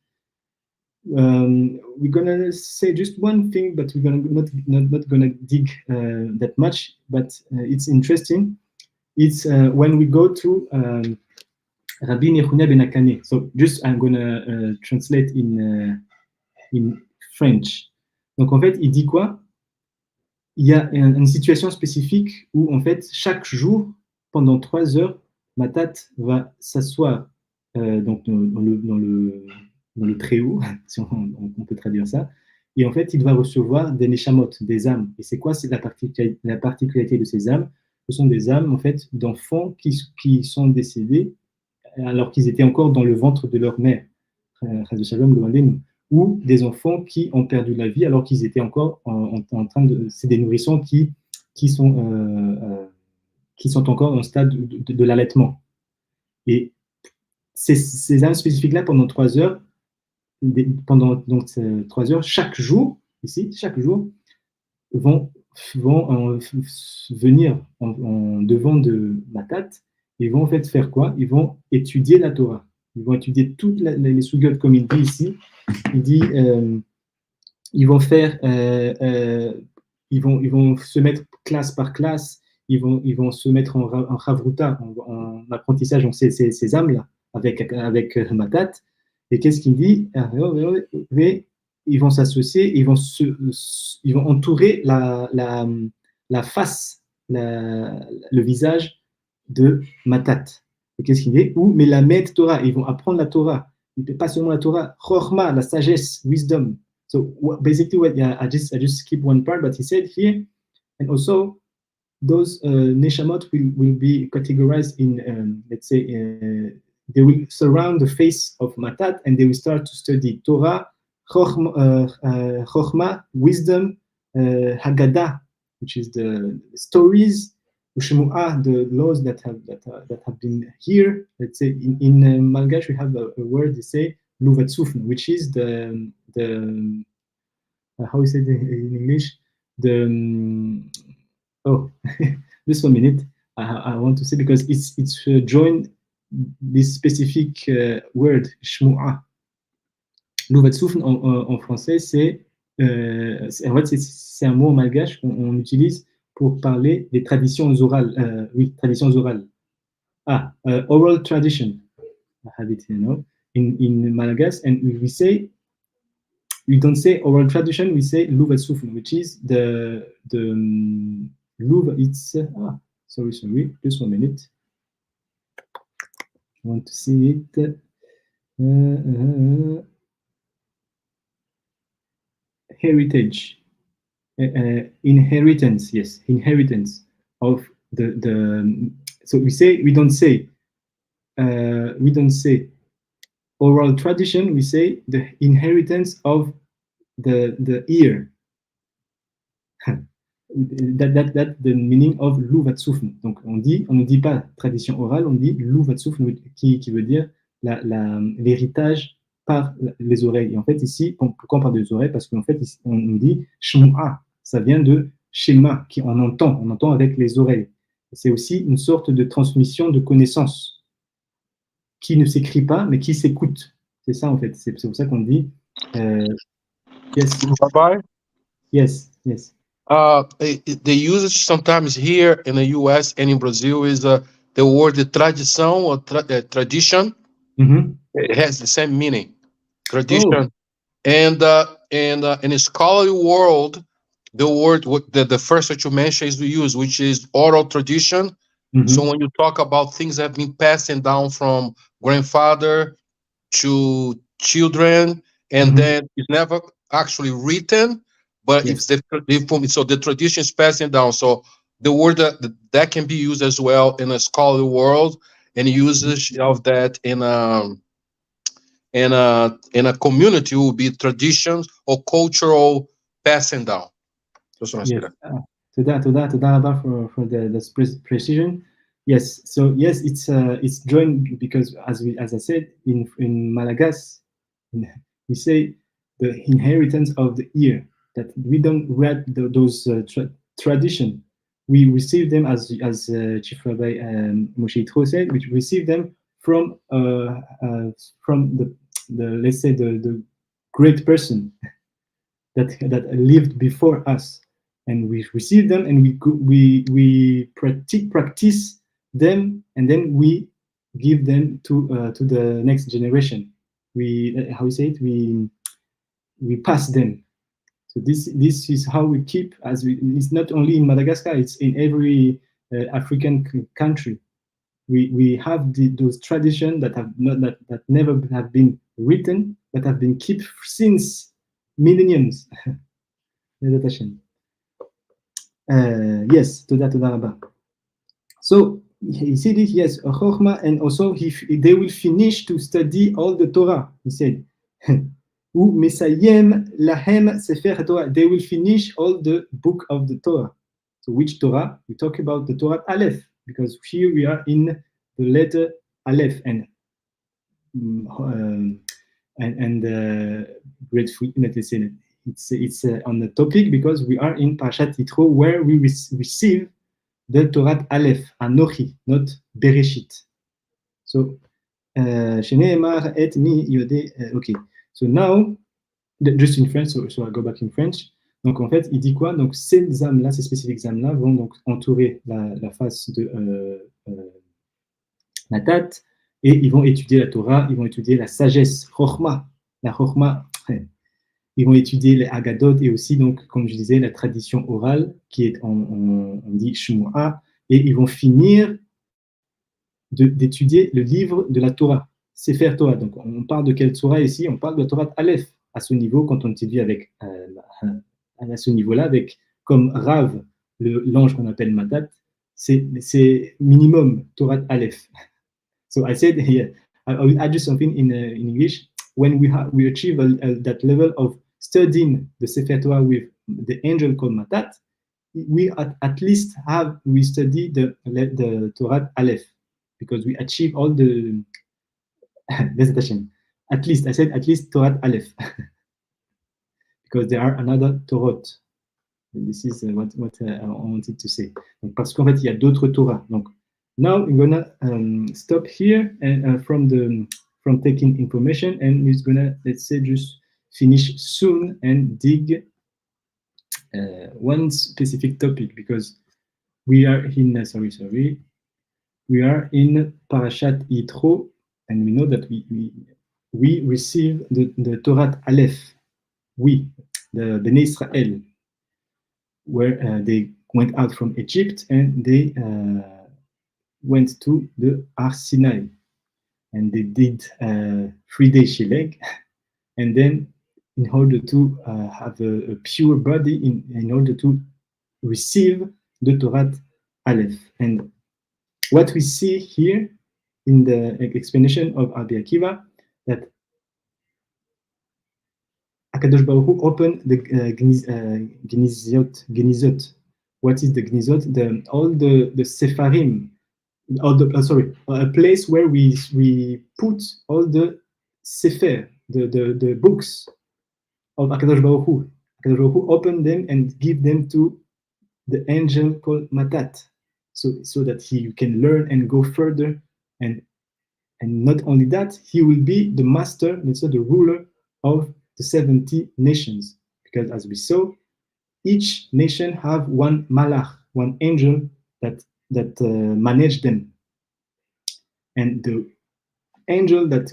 We're gonna say just one thing, but we're gonna not gonna dig that much. But it's interesting. It's when we go to Rabbi Yehuda ben Akane. So just I'm gonna translate in French. Donc en fait, il dit quoi? Il y a une situation spécifique où, en fait, chaque jour, pendant 3 heures, Matat va s'asseoir donc dans le très-haut, si on peut traduire ça, et en fait, il va recevoir des neshamot, des âmes. Et c'est quoi? C'est la particularité de ces âmes. Ce sont des âmes, en fait, d'enfants qui sont décédés alors qu'ils étaient encore dans le ventre de leur mère. Ou des enfants qui ont perdu la vie alors qu'ils étaient encore en train de... C'est des nourrissons qui sont encore au stade de l'allaitement. Et ces âmes spécifiques-là, pendant 3 heures, chaque jour, ici, chaque jour, vont vont venir en devant de Matat, ils vont en fait faire quoi? Ils vont étudier la Torah. Ils vont étudier toutes les sugotes, comme il dit ici. Il dit, ils vont faire, ils vont se mettre classe par classe, ils vont se mettre en Havruta, en apprentissage, en ces âmes-là, avec Matat. Et qu'est-ce qu'il dit? Ils vont s'associer, ils vont entourer la face, le visage de Matat. Et qu'est-ce qu'il dit? Ou Melamed Torah, ils vont apprendre la Torah. Pas seulement la Torah, Chorma, la sagesse, wisdom. So basically, I just skip one part, but he said here, and also those neshamot will be categorized in, let's say, they will surround the face of Matat, and they will start to study Torah, Chokhmah, wisdom, Haggadah, which is the stories, Ushmu'ah, the laws that have been here. Let's say in Malgash we have a word they say Luvatsufn, which is the how is it in English? Just 1 minute. I want to say because it's joined this specific word Shmu'ah. Luvatsufn en français c'est en fait c'est un mot en malgache qu'on utilise pour parler des traditions orales. Oui, traditions orales. Oral tradition. I have it, in Malagasy, and we don't say oral tradition, we say luvatsufn, which is the luva. It's sorry, just 1 minute. I want to see it. Heritage. Inheritance, yes, inheritance of the. So we don't say oral tradition. We say the inheritance of the ear. That's the meaning of luvatsufn. Donc on ne dit pas tradition orale, on dit luvatsufn qui veut dire l'héritage par les oreilles. Et en fait ici, pourquoi on parle des oreilles? Parce qu'en fait ici, on nous dit shmu'a, ça vient de shema, qui on entend avec les oreilles. C'est aussi une sorte de transmission de connaissances qui ne s'écrit pas, mais qui s'écoute. C'est ça en fait. C'est pour ça qu'on dit yes. Rabbi? Yes. The usage sometimes here in the U.S. and in Brazil is the word tradição or tradition. Mm-hmm. It has the same meaning, tradition. And in the scholarly world, the word the first that you mentioned is we use, which is oral tradition. Mm-hmm. So when you talk about things that have been passing down from grandfather to children, and then it's never actually written, but Yes. so the tradition is passing down. So the word that can be used as well in a scholarly world, and usage of that in a community will be traditions or cultural passing down. Just want to say that. Toda for the precision. Yes, so yes, it's joined because as I said in Malagasy, we say the inheritance of the ear, that we don't read those tradition. We receive them as Chief Rabbi Moshe Yitro said, we receive them from the let's say the great person that lived before us, and we receive them and we practice them, and then we give them to the next generation. We how we say it, we pass them. So this is how we keep, it's not only in Madagascar, it's in every African country. We have those traditions that have not that never have been written, but have been kept since millenniums. Yes, to that. So he said it, yes, Chokhmah, and also they will finish to study all the Torah, he said. Ou Mesayem Lahem Sefer Torah, they will finish all the book of the Torah. So which Torah? We talk about the Torah Aleph, because here we are in the letter Aleph, and grateful, let's say, it's on the topic because we are in Parashat Yitro where we receive the Torah Aleph, Anochi, not Bereshit. So, Sheneemar et mi yodé. Okay. So now, just in French, so I go back in French. Donc en fait, il dit quoi? Donc ces âmes-là, ces spécifiques âmes-là vont donc entourer la face de Matat et ils vont étudier la Torah, ils vont étudier la sagesse, Chochma, la Chochma. Ils vont étudier les Agadot et aussi, donc, comme je disais, la tradition orale qui est, on dit Shmu'a, et ils vont finir d'étudier le livre de la Torah, Sefer Torah. Donc, on parle de quelle Torah ici? On parle de la Torah Aleph. À ce niveau, quand on étudie avec, à ce niveau-là, avec comme Rav, l'ange qu'on appelle Matat, c'est minimum Torah Aleph. So I said here, I will add just something in English. When we achieve that level of studying the Sefer Torah with the angel called Matat, we at least we study the Torah Aleph because we achieve all the at least I said at least Torah Aleph because there are another Torot. This is what I wanted to say. Donc, parce qu'en fait il y a d'autres Torah. Donc now we're gonna stop here and from taking information, and we're gonna, let's say, just finish soon and dig one specific topic because we are in we are in Parashat Yitro, and we know that we receive the Torah Aleph, the Bnei Israel, where they went out from Egypt and they went to the Har Sinai, and they did 3-day Shileg, and then in order to have a pure body, in order to receive the Torah Aleph. And what we see here in the explanation of Rabbi Akiva, that Akadosh Baruch Hu opened the Genizot. What is the Genizot? All the Sepharim, a place where we put all the Sefer, the books of Akadosh Baruch Hu. Akadosh Baruch Hu opened them and give them to the angel called Matat, so that he can learn and go further, and not only that, he will be the master, let's say the ruler of the 70 nations, because as we saw, each nation have one malach, one angel that manage them, and the angel that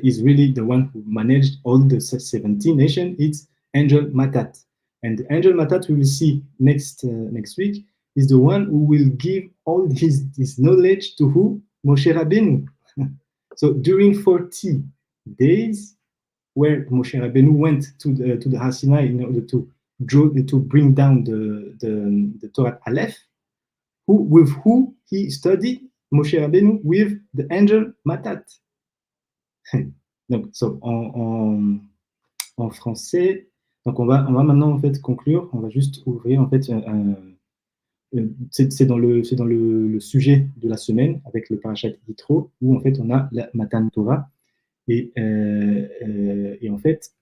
is really the one who managed all the 70 nations, it's angel Matat. And the angel Matat we will see next week is the one who will give all his knowledge to who? Moshe Rabbeinu. So during 40 days, where Moshe Rabbeinu went to the Har Sinai in order to bring down the Torah Aleph, with who he studied Moshe Rabbeinu with the angel Matat. Donc, en français, donc on va maintenant en fait conclure. On va juste ouvrir en fait c'est dans le sujet de la semaine avec le parashat Yitro où en fait on a la Matan Torah et en fait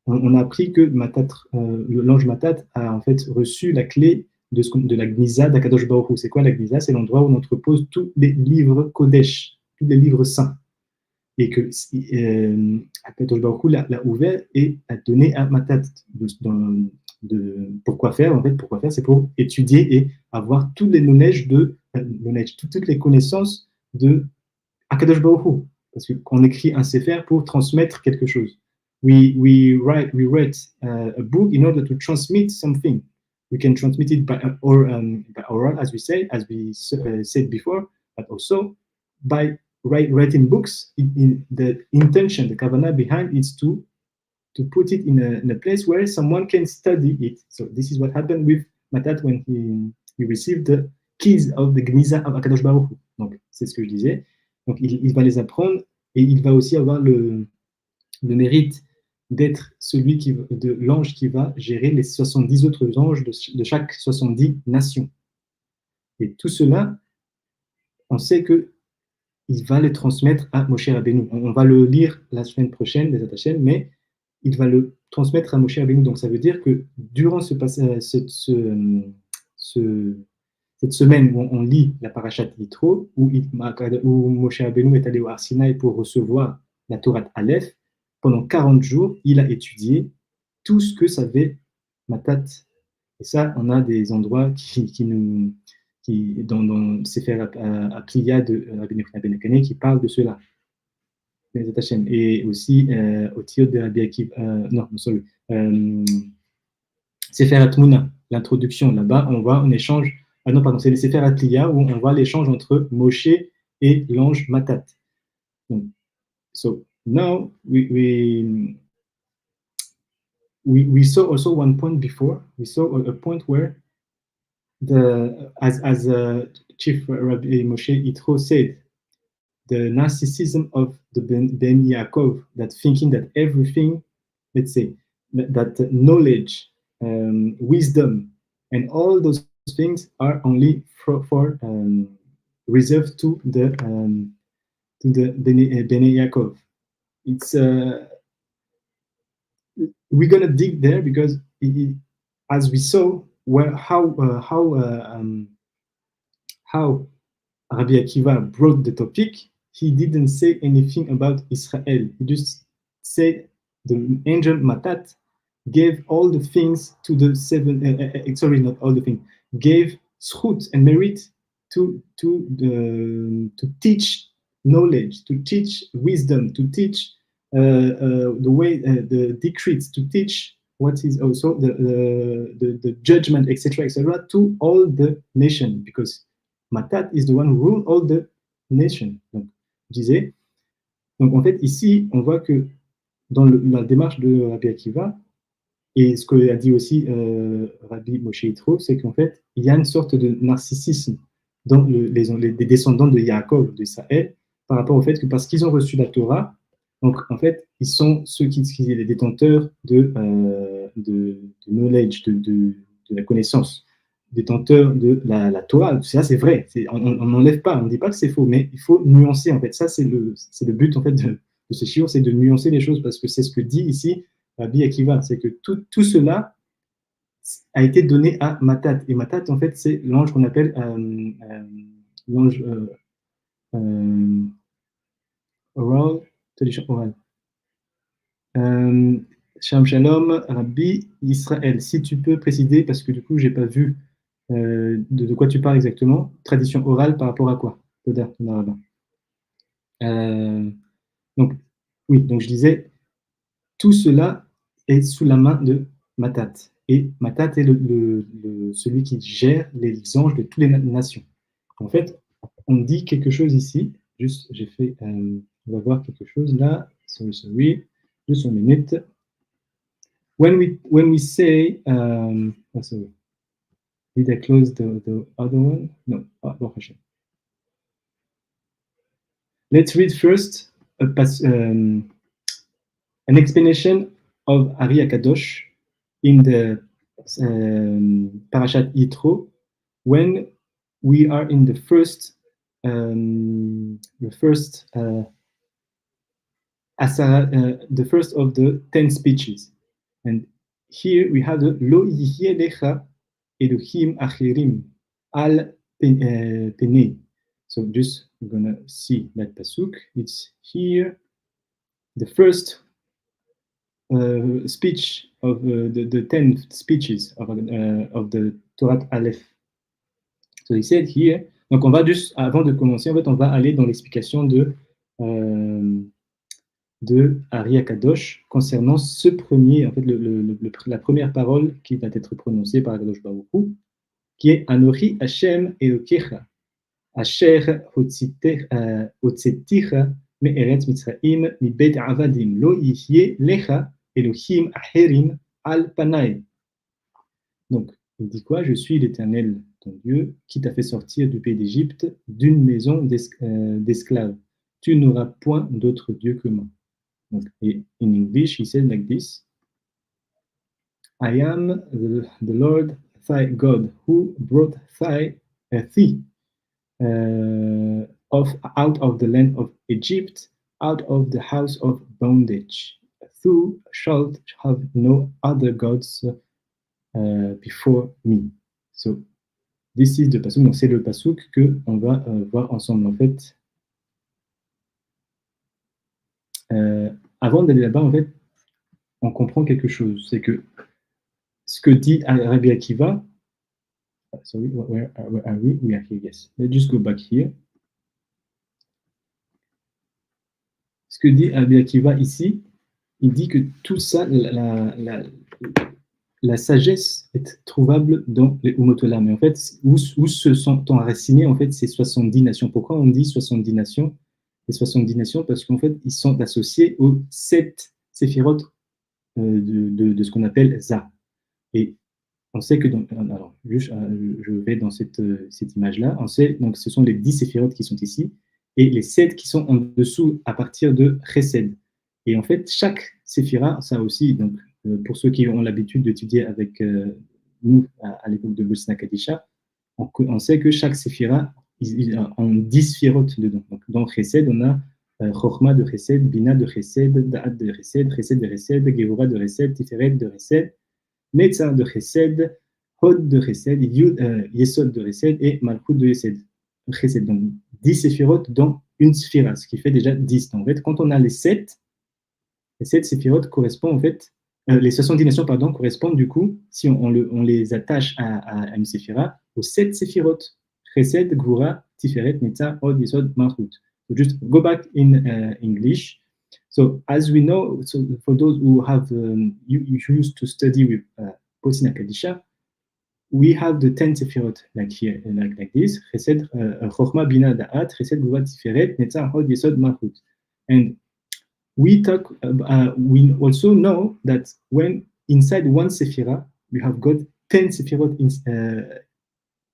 on a appris que l'ange Matat a en fait reçu la clé de la Gniza d'Akadosh Baruch Hu. C'est quoi la Gniza? C'est l'endroit où on entrepose tous les livres Kodesh, tous les livres saints. Et que Akadosh Baruch Hu l'a ouvert et a donné à Matat pourquoi faire? En fait, pourquoi faire? C'est pour étudier et avoir tous les knowledge toutes les connaissances de Akadosh Baruch Hu. Parce qu'on écrit un sefer pour transmettre quelque chose. We write a book in order to transmit something. We can transmit it by oral, as we said before, but also by writing books. The intention, the kavanah behind is to put it in a place where someone can study it. So this is what happened with Matat when he received the keys of the Gniza of Akadosh Baruch Hu. Donc c'est ce que je disais. Donc il va les apprendre et il va aussi avoir le mérite d'être l'ange qui va gérer les 70 autres anges de chaque 70 nations. Et tout cela, on sait que il va les transmettre à Moshe Rabbeinu. On va le lire la semaine prochaine, mais il va le transmettre à Moshe Rabbeinu. Donc ça veut dire que durant cette semaine où on lit la parashat Yitro, où Moshe Rabbeinu est allé au Har Sinaï pour recevoir la Torah Aleph, pendant 40 jours, il a étudié tout ce que savait Matat. Et ça, on a des endroits dans Sefer Apliya de Rabbi Yochanan ben Akane qui parlent de cela. Et aussi Otiot DeRabbi Akiva, Sefer Atmuna, l'introduction. Là-bas, on voit un échange. Ah non, pardon, c'est le Sefer Atliya où on voit l'échange entre Moshe et l'ange Matat. Donc, so now we saw also one point before. We saw a point where as Chief Rabbi Moshe Yitro said, the narcissism of the Ben Yaakov, that thinking that everything, let's say, that knowledge, wisdom, and all those things are only for reserved to the Ben Yaakov. It's we're gonna dig there because as we saw how Rabbi Akiva brought the topic, he didn't say anything about Israel. He just said the angel Matat gave all the things to the seven. Sorry, not all the things. Gave zchut and merit to teach knowledge, to teach wisdom, to teach the way the decrees, to teach what is also the judgment, etc., to all the nation, because Matat is the one who rule all the nation. Donc, je disais. Donc, en fait, ici, on voit que dans la démarche de Rabbi Akiva, et ce que a dit aussi Rabbi Moshe Yitro, c'est qu'en fait, il y a une sorte de narcissisme dans les descendants de Yaakov, d'Israël, par rapport au fait que parce qu'ils ont reçu la Torah, donc en fait, ils sont ceux qui sont les détenteurs de knowledge, de la connaissance, détenteurs de la Torah. Ça, c'est vrai. On n'enlève pas, on ne dit pas que c'est faux, mais il faut nuancer, en fait. Ça, c'est le but, en fait, de ce shiur, c'est de nuancer les choses, parce que c'est ce que dit ici Rabbi Akiva, c'est que tout cela a été donné à Matat. Et Matat, en fait, c'est l'ange qu'on appelle l'ange oral, oral. Shalom Shalom, Rabbi Israël. Si tu peux préciser, parce que du coup, j'ai pas vu de quoi tu parles exactement. Tradition orale par rapport à quoi? Donc, oui, donc je disais, tout cela est sous la main de Matat. Et Matat est celui qui gère les anges de toutes les nations. En fait, on dit quelque chose ici. Juste, j'ai fait. On va voir quelque chose là. Sorry. Juste une minute. When we say. Oh, sorry. Did I close the other one? No. Oh, let's read first an explanation of Ari Akadosh in the Parashat Yitro, when we are in the first of the 10 speeches, and here we have the Lo yihye lecha Elohim achirim al penei. So just we're gonna see that pasuk. It's here, the first speech of the 10 speeches of the Torah Aleph. So he said here. Donc on va juste, avant de commencer, en fait, on va aller dans l'explication de Ari Akadosh concernant ce premier, en fait, la première parole qui va être prononcée par Akadosh Baruch Hu, qui est Anochi Hashem Elokecha, Asher Hotzeticha me'eretz Mitzrayim mibet avadim lo yihye lecha Elohim acherim al panai. Donc, il dit quoi? Je suis l'Éternel, ton Dieu, qui t'a fait sortir du pays d'Égypte, d'une maison d'esclaves. Tu n'auras point d'autre Dieu que moi. Donc, et in English, he said like this: I am the Lord thy God, who brought thee out of the land of Egypt, out of the house of bondage. thou shalt have no other gods before me. So, this is the pasuk. Donc, c'est le pasuk que on va voir ensemble. En fait, avant d'aller là-bas, en fait, on comprend quelque chose. C'est que ce que dit Rabbi Akiva, sorry, where are we? We are here, yes. Let's just go back here. Ce que dit Rabbi Akiva ici, il dit que tout ça, la sagesse est trouvable dans les Umotola. Mais en fait, où se sont enracinés en fait, ces 70 nations? Pourquoi on dit 70 nations? Les 70 nations, parce qu'en fait, ils sont associés aux 7 séphirotes de ce qu'on appelle Za. Et on sait que, alors, je vais dans cette image-là, on sait, donc ce sont les 10 séphirotes qui sont ici, et les 7 qui sont en dessous à partir de Chesed. Et en fait, chaque séphira, ça aussi, donc, pour ceux qui ont l'habitude d'étudier avec nous à l'époque de Bosna Kadisha, on sait que chaque séphira, ils ont 10 sphirotes dedans. Donc, dans Chesed, on a Chochma de Chesed, Bina de Chesed, Da'at de Chesed, Chesed de Chesed, Gevura de Chesed, Tiferet de Chesed, Netzar de Chesed, Hod de Chesed, Yesod de Chesed et Malchut de Chesed. Donc 10 séphirotes dans une sphira, ce qui fait déjà 10. En fait, quand on a les 7 séphirotes correspondent en fait, les 70 nations pardon, correspondent du coup, si on les attache à une séphira, aux 7 séphirotes. Chesed, Gvura, Tiferet, Netzar, Hod, Yesod, Malchut. So just go back in English. So as we know, so for those who have you used to study with Bosna Kadisha, we have the 10 sefirot like here, like this. Chesed, Chochma, Bina, Da'at, Chesed, Gvura, Tiferet, Netzar, Hod, Yesod, Malchut. And we we also know that when inside one sephira, we have got 10 sefirot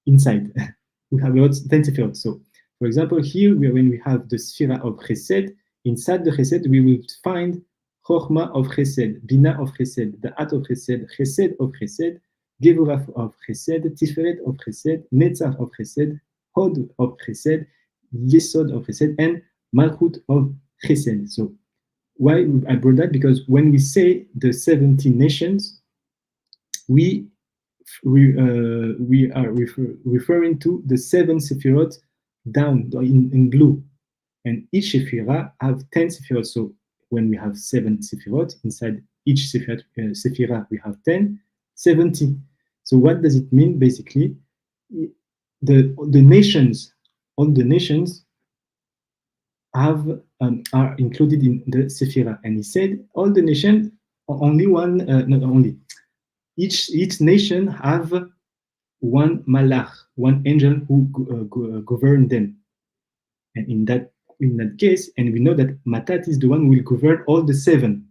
inside. We have got 10 sefirot. So, for example, here when we have the sephira of Chesed, inside the Chesed, we will find Chochma of Chesed, Bina of Chesed, Da'at of Chesed, Chesed of Chesed, Gevurah of Chesed, Tiferet of Chesed, Netzach of Chesed, Hod of Chesed, Yesod of Chesed, and Malchut of Chesed. So, why I brought that? Because when we say the 70 nations, we are referring to the 7 Sephirot down in blue. And each Sephira have 10 Sephirot. So when we have 7 Sephirot, inside each Sephira we have 10, 70. So what does it mean? Basically, the nations, all the nations have are included in the Sephira. And he said all the nations, only one, not only, each nation have one malach, one angel who govern them. And in that case, and we know that Matat is the one who will govern all the 7.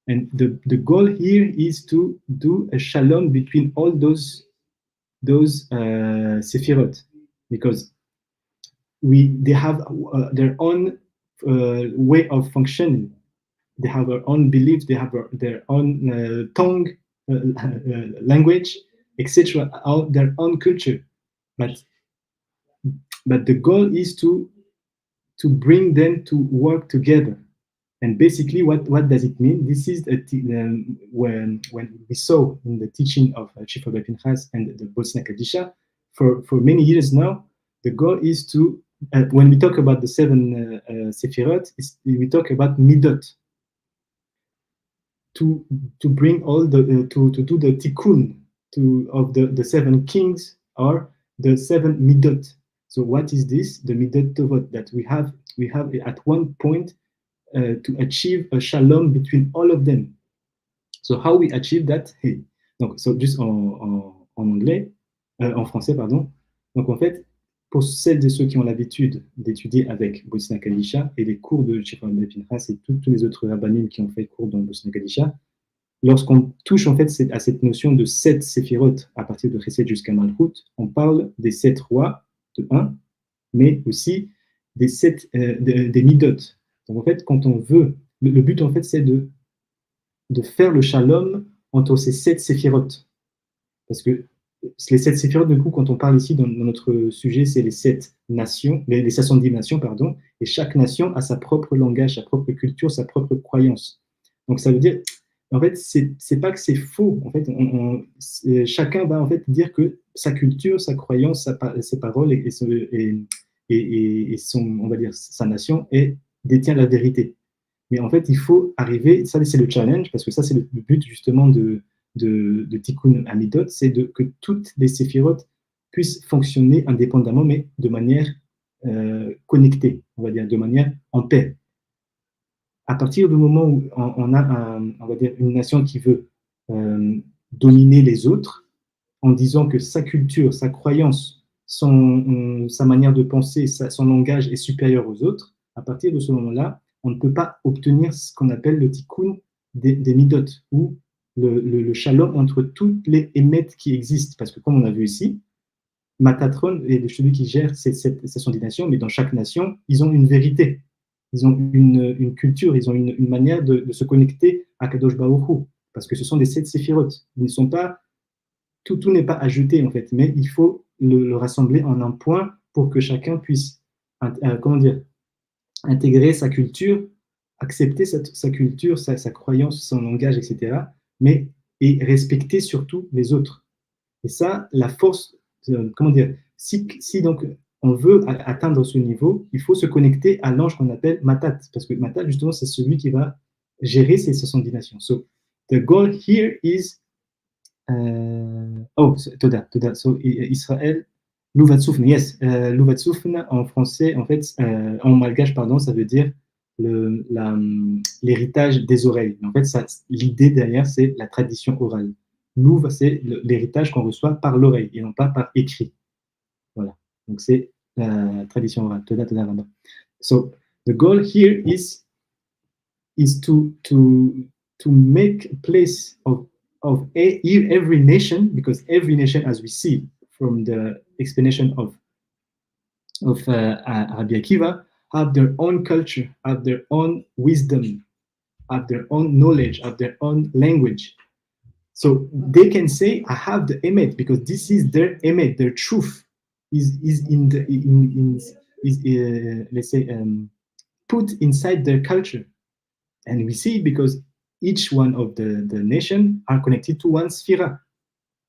And the goal here is to do a shalom between all those Sephirot, because they have their own way of functioning. They have their own beliefs. They have their own tongue, language, etc. Their own culture. But the goal is to bring them to work together. And basically, what does it mean? This is when we saw in the teaching of Chief Rabbi Pinchas and the Bosna Kadisha for many years now. The goal is to when we talk about the 7 Sephirot, we talk about midot. To bring all the to do the tikkun of the 7 kings or the 7 midot. So what is this? The midot tovot that we have at one point to achieve a shalom between all of them. So how we achieve that? Hey. Donc, so juste en anglais, en français pardon. Donc en fait, pour celles et ceux qui ont l'habitude d'étudier avec Bosna Kadisha et les cours de Chief Rabbi Pinchas et tous les autres rabbanim qui ont fait cours dans Bosna Kadisha, lorsqu'on touche en fait à cette notion de 7 séphirotes à partir de Chesed jusqu'à Malchut, on parle des 7 rois de 1, mais aussi des 7 des midot. Donc en fait, quand on veut, le but en fait c'est de faire le shalom entre ces 7 séphirotes. Parce que les 7 séphirotes, du coup, quand on parle ici dans notre sujet, c'est les 7 nations, les 70 nations, pardon, et chaque nation a sa propre langage, sa propre culture, sa propre croyance. Donc ça veut dire, en fait, c'est pas que c'est faux. En fait, chacun va en fait dire que sa culture, sa croyance, ses paroles et son, on va dire, sa nation détient la vérité. Mais en fait, il faut arriver, ça c'est le challenge, parce que ça c'est le but justement de Tikkun Amidot, c'est que toutes les séphirotes puissent fonctionner indépendamment, mais de manière connectée, on va dire, de manière en paix. À partir du moment où on a, on va dire, une nation qui veut dominer les autres, en disant que sa culture, sa croyance, sa manière de penser, son langage est supérieur aux autres, à partir de ce moment-là, on ne peut pas obtenir ce qu'on appelle le tikkun des midot, ou le shalom entre toutes les émettes qui existent. Parce que comme on a vu ici, Matatron est celui qui gère son nation, mais dans chaque nation, ils ont une vérité. Ils ont une culture, ils ont une manière de se connecter à Kadosh Baruch Hu, parce que ce sont des 7 séphirotes. Ils ne sont pas tout n'est pas ajouté en fait, mais il faut le rassembler en un point pour que chacun puisse comment dire, intégrer sa culture, accepter sa culture, sa croyance, son langage, etc. Et respecter surtout les autres. Et ça, la force, comment dire, si donc on veut atteindre ce niveau, il faut se connecter à l'ange qu'on appelle Matat, parce que Matat, justement, c'est celui qui va gérer ces 70 nations. So, the goal here is Toda. So, Israël, Louvatsufn, yes. Louvatsufn, en français, en fait, en malgache, pardon, ça veut dire l'héritage des oreilles. En fait, l'idée derrière, c'est la tradition orale. Louv, c'est l'héritage qu'on reçoit par l'oreille et non pas par écrit. Voilà. Donc, c'est la tradition orale. Toda, Rabba. So, the goal here is to make a place of every nation, because every nation, as we see from the explanation of Rabbi Akiva, have their own culture, have their own wisdom, have their own knowledge, have their own language. So they can say, I have the emet, because this is their emet, their truth is let's say put inside their culture. And we see it because each one of the nation are connected to one sphera.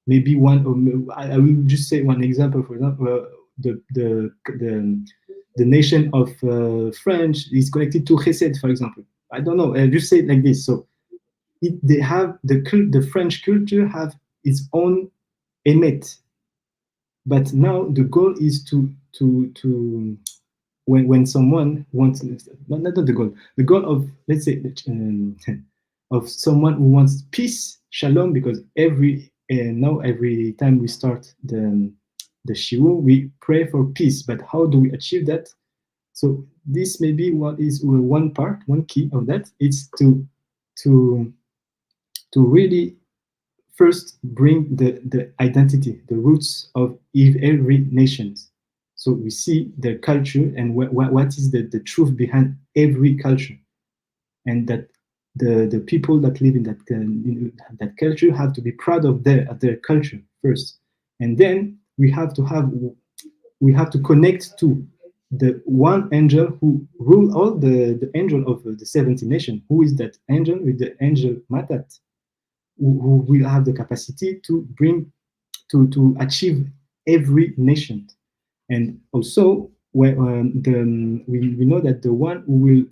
Maybe I will just say one example. For example, the nation of French is connected to Chesed, for example. I don't know. I just say it like this. So they have the French culture have its own emet. But now the goal is to when someone wants, not the goal of, let's say, of someone who wants peace, shalom, because every time we start the shiur, we pray for peace. But how do we achieve that? So this may be what is one part, one key of that. It's to really first bring the identity, the roots of every nation. So we see the culture and what is the truth behind every culture, and that the people that live in that culture have to be proud of their culture first, and then we have to connect to the one angel who rule all the angel of the 70 nations. Who is that angel? With the angel Matat, who will have the capacity to bring to achieve every nation. And also, we know that the one who will,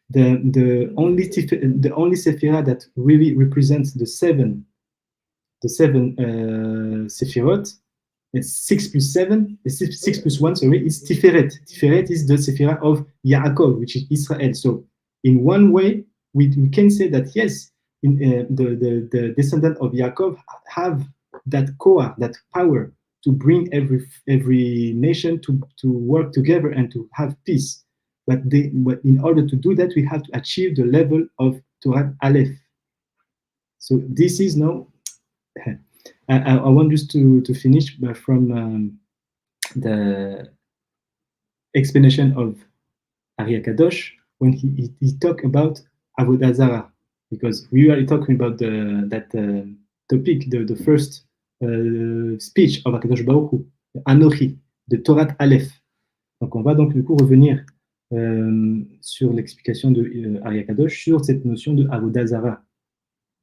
the only sephira that really represents the seven sephirot, it's 6 plus 7, 6 plus 1, sorry, is Tiferet. Tiferet is the sephira of Yaakov, which is Israel. So, in one way, we can say that yes, the descendant of Yaakov have that core, that power to bring every nation to work together and to have peace. But in order to do that, we have to achieve the level of Torah Aleph. So this is now, I want just to finish from the explanation of Ari Kadosh when he talked about Avodah Zarah, because we are talking about that topic, the first speech of Akadosh Baruch Hu, Anochi, de Torah Aleph. Donc on va donc du coup revenir sur l'explication de Ari Kadosh sur cette notion de Avodah Zara,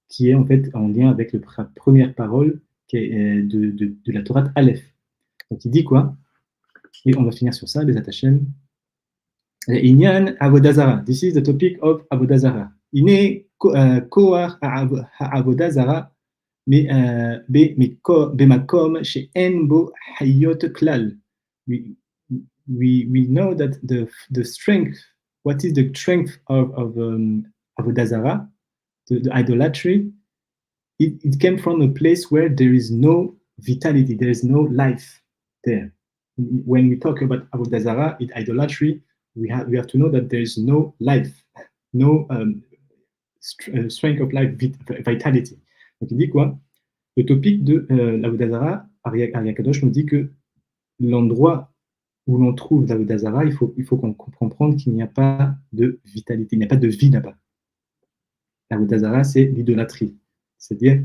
qui est en fait en lien avec la première parole qui est, de la Torah Aleph. Donc il dit quoi? Et on va finir sur ça, les attachés. Inyan Avodah Zara. This is the topic of Avodah Zara. Ine koach Avodah Zara bemakom she'en bo hayot klal. We know that the strength, what is the strength of Avodah Zara, the idolatry, it came from a place where there is no vitality, there is no life there. When we talk about Avodah Zara, idolatry, we have to know that there is no life, no strength of life, vitality. Donc il dit quoi? Le topic de l'Avodah Zara, Ari Kadosh nous dit que l'endroit où l'on trouve l'Avodah Zara, il faut qu'on comprenne qu'il n'y a pas de vitalité, il n'y a pas de vie là-bas. L'Avodah Zara, c'est l'idolâtrie, c'est-à-dire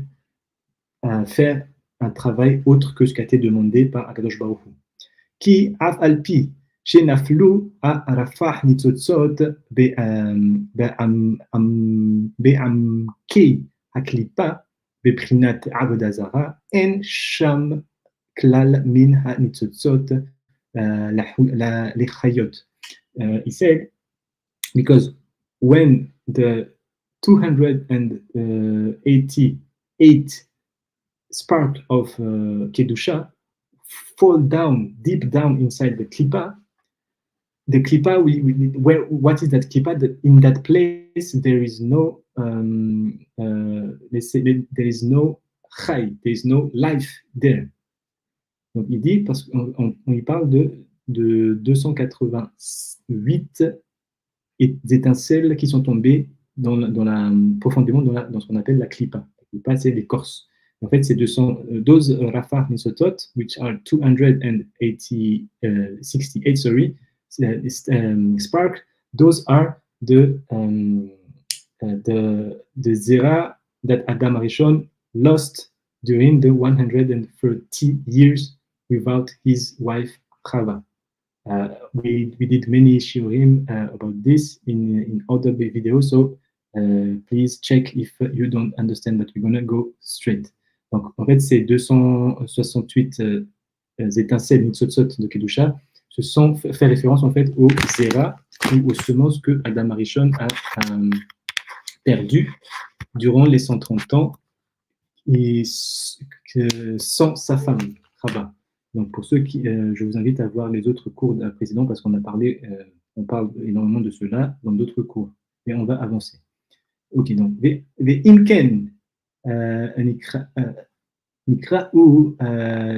faire un travail autre que ce qui a été demandé par Akadosh Baruch Hu. Qui af alpi shenaflu a rafah nitzotzot be'amkei haklipa beprinat Avodah Zara en sham klal min ha-nitzotzot lechayot. He said, because when the 288 spark of Kedusha fall down, deep down inside the Klippa, what is that Klippa? In that place, there is no, let's say, there is no chai, there is no life there. Donc il dit, parce qu'on y parle de 288 étincelles qui sont tombées profondément dans ce qu'on appelle la Klippa. La Klippa, c'est l'écorce. En fait, c'est those Rafah Nisotot, which are 268, spark, those are the zera that Adam Rishon lost during the 130 years without his wife Chava. We did many shiurim about this in other videos, so please check if you don't understand, but we're gonna go straight. Donc, en fait, ces 268 étincelles Nitzotzot de Kedusha fait référence en fait aux zera ou aux semences que Adam Arishon a perdues durant les 130 ans et sans sa femme, Chava. Donc, pour ceux qui, je vous invite à voir les autres cours précédents parce qu'on on parle énormément de cela dans d'autres cours. Et on va avancer. Ok, donc, Imken, Nikra ou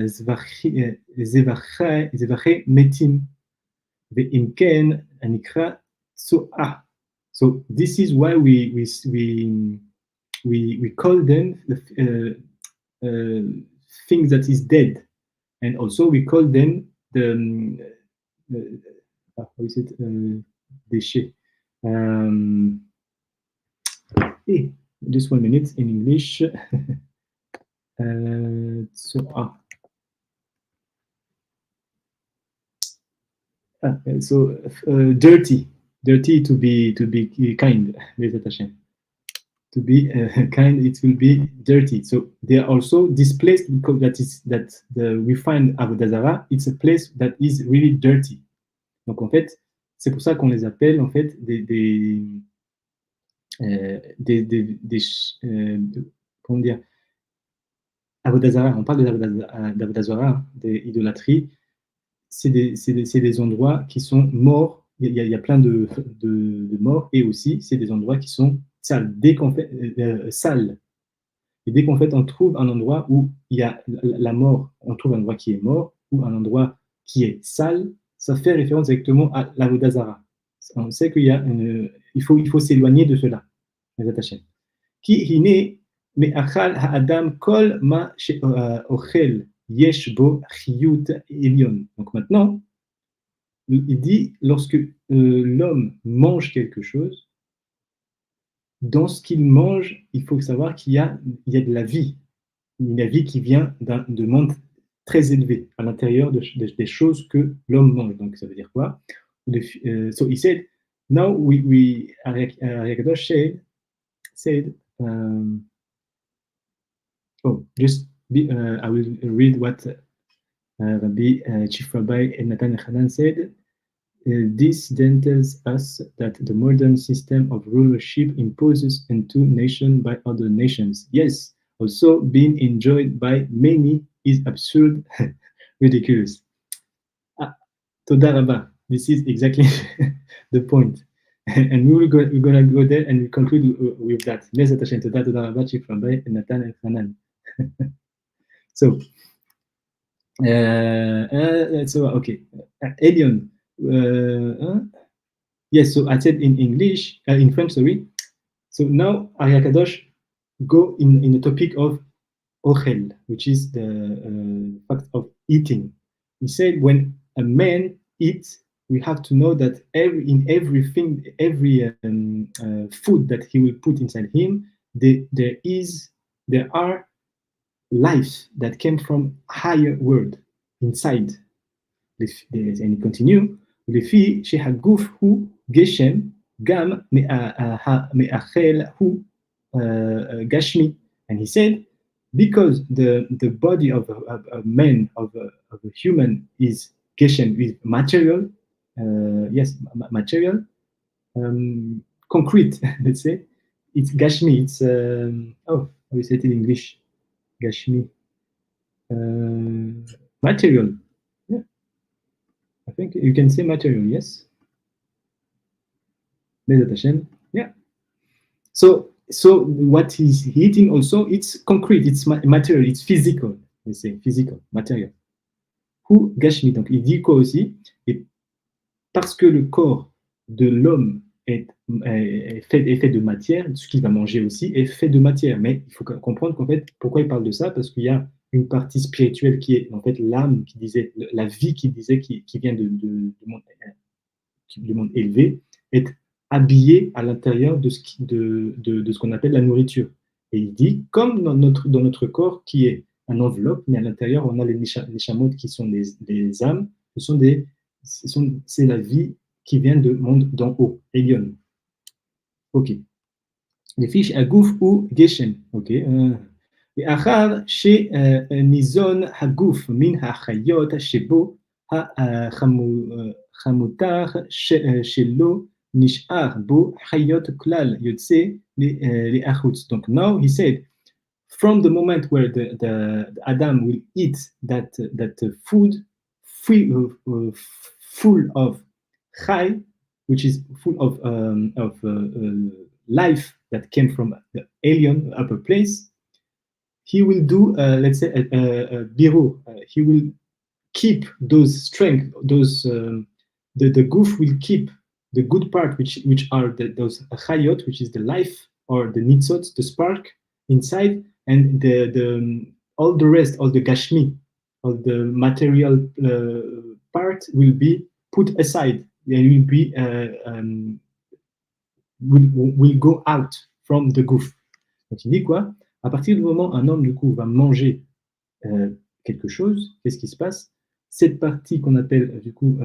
Zevache Metim, Imken, Nikra Tsoa. So, this is why we call them things that is dead. And also we call them how is it, déchets. Just 1 minute in English. Dirty to be kind, les attachés. To be kind, it will be dirty. So they are also this place we find Avodah Zara. It's a place that is really dirty. Donc en fait, c'est pour ça qu'on les appelle en fait comment dire, Avodah Zara. On parle d'Avodah Zara, des idolâtries. C'est des endroits qui sont morts. Il y a plein de morts, et aussi c'est des endroits qui sont sales. Dès qu'on fait sale, et dès qu'en fait on trouve un endroit où il y a la mort, on trouve un endroit qui est mort ou un endroit qui est sale, ça fait référence directement à l'Avodah Zara. On sait il faut s'éloigner de cela, les attachés. Ki hine me'achal ha'adam kol ma she'ochel yesh bo chiyut elyon. Donc maintenant, il dit, lorsque l'homme mange quelque chose, dans ce qu'il mange, il faut savoir qu'il y a de la vie. Une vie qui vient de monde très élevé, à l'intérieur des choses que l'homme mange. Donc ça veut dire quoi? So he said, now we Ari Akadosh said, I will read what Chief Rabbi Nathan Hanan said. This then tells us that the modern system of rulership imposes into nation by other nations. Yes, also being enjoyed by many is absurd, ridiculous. Toda Rabba. This is exactly the point. And we're going to go there and we conclude with that. Let's attention to that. Toda Rabba, Chief Rabbi, and Nathan and Hanan. So, okay. Elion. Yes, so I said in English, in French, sorry. So now Ari Kadosh go in the topic of ochel, which is the fact of eating. He said when a man eats, we have to know that every food that he will put inside him, there are life that came from higher world inside. And he continue, לפי שהגוף הוא גשם, גם מאכל הוא גשמי. And he said, because the body of a man, of a human, is geshem, is material, material, concrete, let's say. It's gashmi, it's, how we say it in English? Gashmi. Material. Yeah. I think you can say material, yes? Yeah. So what he's eating also, it's concrete, it's material, it's physical, let's say, physical, material. Ou gashmi, donc il dit quoi aussi? Et parce que le corps de l'homme est fait de matière, ce qu'il va manger aussi est fait de matière. Mais il faut comprendre qu'en fait, pourquoi il parle de ça? Parce qu'il y a une partie spirituelle qui est en fait l'âme, qui disait, la vie qui disait, qui vient du monde élevé, est habillé à l'intérieur de ce qu'on appelle la nourriture. Et il dit, comme dans notre corps qui est un enveloppe, mais à l'intérieur, on a les neshamot qui sont des âmes, c'est la vie qui vient du monde d'en haut, Elion. Ok. Les fiches Agouf ou Geshem. Ok. ואחר שניזון הגוף מן החיות שבו החמותך שלו נשאר בו חיות כלל יוצא לאחוץ. Donc now he said, from the moment where the Adam will eat that food full of chai, which is full of life that came from the alien upper place, he will do, let's say, a biru. He will keep those strength, those the goof will keep the good part, which are those chayot, which is the life or the nitzot, the spark inside, and all the rest, all the gashmi, all the material part will be put aside. They will be will go out from the goof. Donc il dit quoi? À partir du moment où un homme du coup va manger quelque chose, qu'est-ce qui se passe? Cette partie qu'on appelle du coup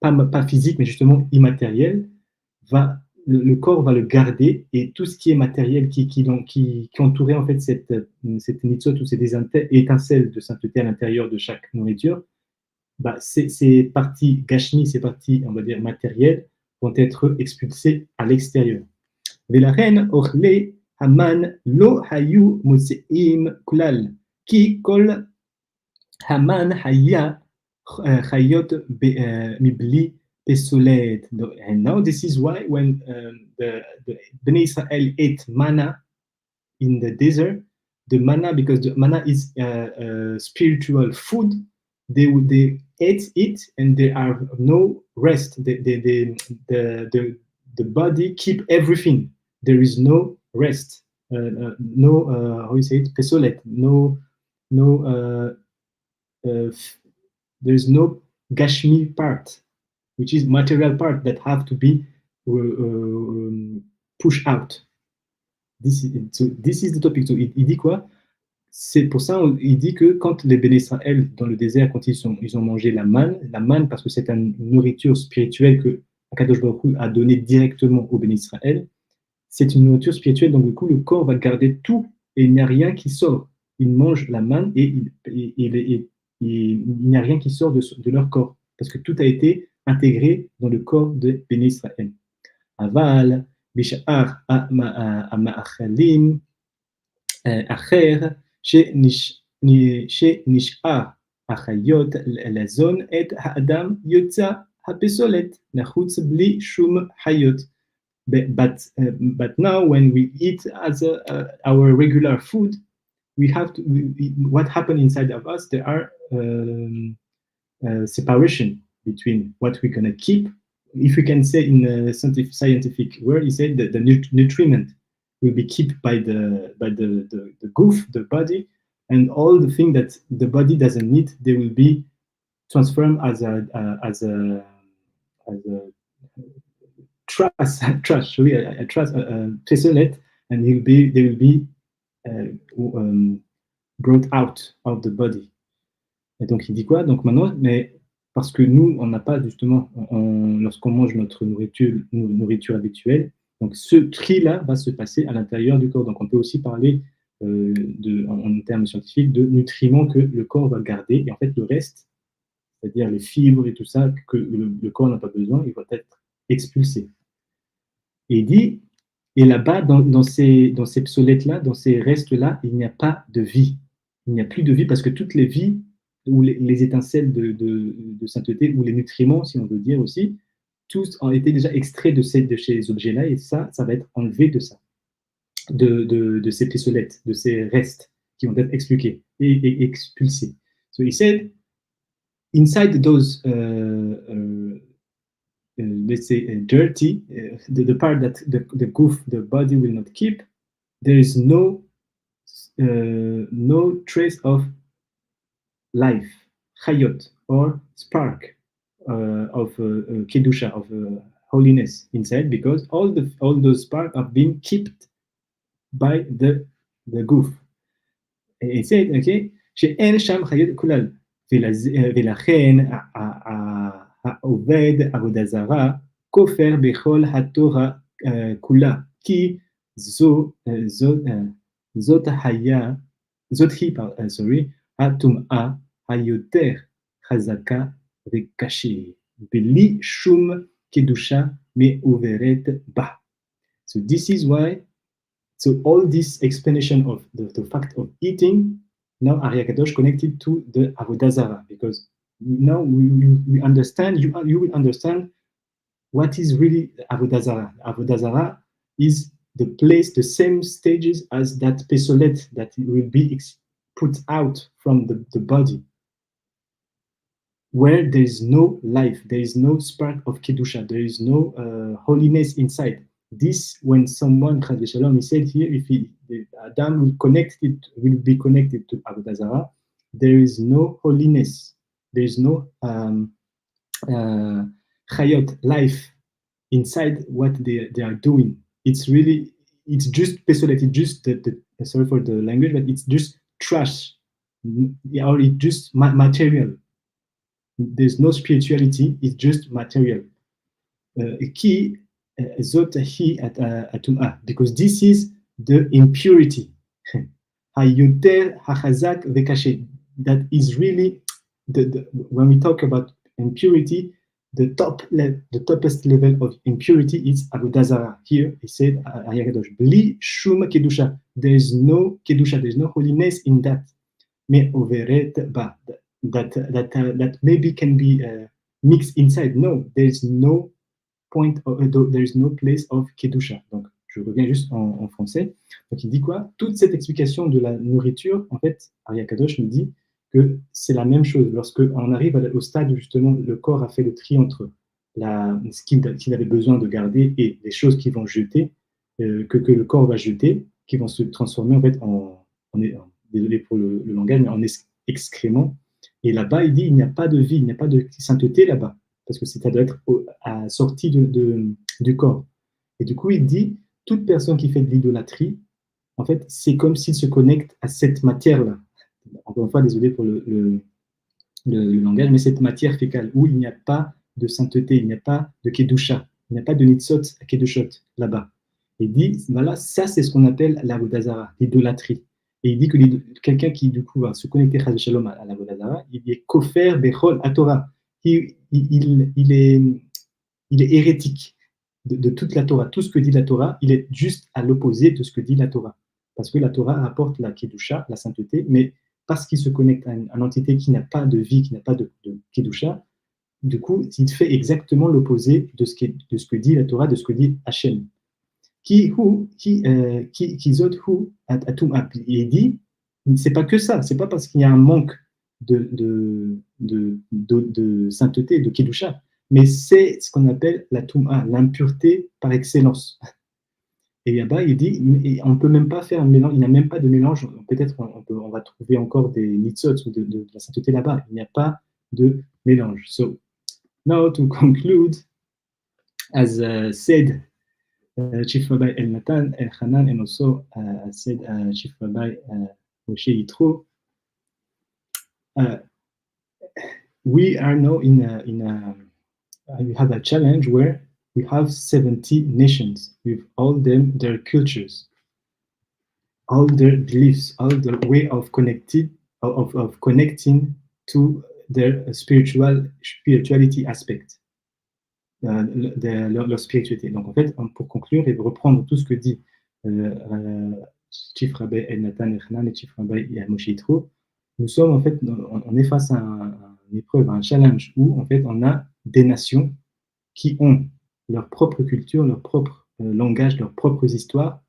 pas physique mais justement immatérielle, le corps va le garder, et tout ce qui est matériel qui entourait en fait cette nitzot ou ces étincelles de sainteté à l'intérieur de chaque nourriture, ces parties gashmi, ces parties on va dire matérielles vont être expulsées à l'extérieur. ולכן אוכלי המן לא היו מוצאים כלל, כי כל המן היה חיות מבלי פסולת. And now this is why when the Bnei Israel ate manna in the desert, the manna, because the manna is spiritual food, they ate it and there are no rest. The body keep everything. There is no rest, no how you say it, pesolet, there is no gashmi part, which is material part that have to be pushed out. This is the topic. So il dit quoi? c'est pour ça il dit que quand les Béné Israël dans le désert, quand ils ont mangé la manne parce que c'est une nourriture spirituelle que Akadosh Baruch Hu a donnée directement aux Béné Israël, c'est une nourriture spirituelle, donc du coup le corps va garder tout et il n'y a rien qui sort. Ils mangent la manne et il n'y a rien qui sort de leur corps parce que tout a été intégré dans le corps de Béné Israël. Aval, Bishar, Ma'achalim, אחר שנשאר החיות לזון את האדם יוצא הפסולת נחוץ בלי שום חיות. But now when we eat as our regular food, we have to, what happened inside of us, there are separation between what we're going to keep. If we can say in a scientific word, he said that the nutriment will be kept by the goof, the body, and all the things that the body doesn't need, they will be transformed as a trash, really a trash, pistolette, and they will be brought out of the body. Et donc il dit quoi? Donc maintenant, mais parce que nous, on n'a pas justement, lorsqu'on mange notre nourriture habituelle, donc ce tri-là va se passer à l'intérieur du corps. Donc on peut aussi parler en termes scientifiques de nutriments que le corps va garder. Et en fait, le reste, c'est-à-dire les fibres et tout ça, que le corps n'a pas besoin, il va être expulsé. Et il dit, et là-bas, dans ces psolettes-là, dans ces restes-là, il n'y a pas de vie. Il n'y a plus de vie parce que toutes les vies, ou les étincelles de sainteté, ou les nutriments, si on veut dire aussi, tous ont été déjà extraits de ces objets-là, et ça va être enlevé de ça, de ces pistolets, de ces restes qui vont être expliqués et expulsés. So he said, inside those, let's say, dirty, the part that the goof, the body will not keep, there is no trace of life, chayot, or spark of kedusha, of holiness inside, because all those sparks have been kept by the goof. And he said, okay, she'en sham chayot kulal, ולכן העובד עבודה זרה כופר בכל התורה כולה, כי זאת היא, הטומאה היותר חזקה וקשה, בלי שום קדושה מעוברת בה. So this is why, so all this explanation of the fact of eating, now Ari Kadosh connected to the Avodah Zarah, because now we understand, you will understand what is really Avodah Zarah. Avodah Zarah is the place, the same stages as that pesolet that will be put out from the body, where there is no life, there is no spark of Kedusha, there is no holiness inside. This, when someone, he said here, if Adam will be connected to Avodah Zarah, there is no holiness, there is no chayot, life inside what they are doing. It's just pesolet, it's just sorry for the language, but it's just trash, or it's just material. There's no spirituality, it's just material. Ki zot hi atumah, because this is the impurity. Hayuter hachazak vekashe, that is really when we talk about impurity, the toppest level of impurity is Avodah Zarah. Here he said, Bli shum kedusha. There is no kedusha, there is no holiness in that. Me overet ba, that maybe can be mixed inside. No, there is no point, there is no place of kedusha. Donc, je reviens juste en français. Donc, il dit quoi? Toute cette explication de la nourriture, en fait, Ari Kadosh nous dit que c'est la même chose. Lorsqu'on arrive au stade où justement le corps a fait le tri entre ce qu'il avait besoin de garder et les choses qu'ils vont jeter, que le corps va jeter, qui vont se transformer en fait désolé pour le langage, mais en excréments. Et là-bas, il dit il n'y a pas de vie, il n'y a pas de sainteté là-bas, parce que ça doit être sorti du corps. Et du coup, il dit toute personne qui fait de l'idolâtrie, en fait, c'est comme s'il se connecte à cette matière-là. Encore une fois, désolé pour le langage, mais cette matière fécale où il n'y a pas de sainteté, il n'y a pas de kedusha, il n'y a pas de nitzot à kedushot là-bas. Il dit, voilà, ça c'est ce qu'on appelle l'avodazara, l'idolâtrie. Et il dit que quelqu'un qui du coup va se connecter à Shalom à l'avodazara, il est kofer bechol à Torah. Il est hérétique de toute la Torah. Tout ce que dit la Torah, il est juste à l'opposé de ce que dit la Torah. Parce que la Torah apporte la kedusha, la sainteté, mais parce qu'il se connecte à une entité qui n'a pas de vie, qui n'a pas de kedusha, du coup, il fait exactement l'opposé de ce que dit la Torah, de ce que dit Hachem. Qui zot hu atum ap. Et il dit, c'est pas que ça, c'est pas parce qu'il y a un manque de sainteté, de kedusha, mais c'est ce qu'on appelle la tum'a, l'impureté par excellence. Et là-bas, il dit, on ne peut même pas faire un mélange, il n'y a même pas de mélange. Peut-être on va trouver encore des nitzot ou de la sainteté là-bas. Il n'y a pas de mélange. So, now to conclude, as said Chief Rabbi El Natan El Hanan, and also as said Chief Rabbi Moshe Yitro, we are now we have a challenge where we have 70 nations with all their cultures, all their beliefs, all their way of connecting to their spirituality aspect, leur spiritualité. Donc en fait, pour conclure et reprendre tout ce que dit Chief Rabbi El Natan El Hanan et Chief Rabbi Moshe Yitro, nous sommes en fait, on est face à une épreuve, à un challenge où en fait on a des nations qui ont leur propre culture, leur propre langage, leurs propres histoires,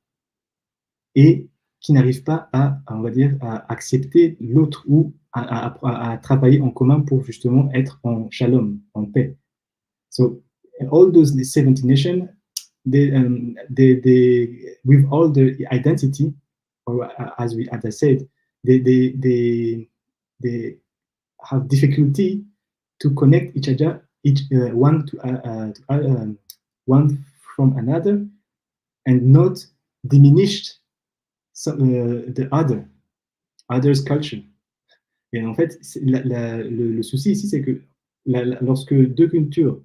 et qui n'arrivent pas on va dire, à accepter l'autre ou à travailler en commun pour justement être en shalom, en paix. So all those 70 nations, they with all their identity, or as I said, they have difficulty to connect each other, one from another, and not diminish the other's culture. Et en fait, le souci ici, c'est que lorsque deux cultures,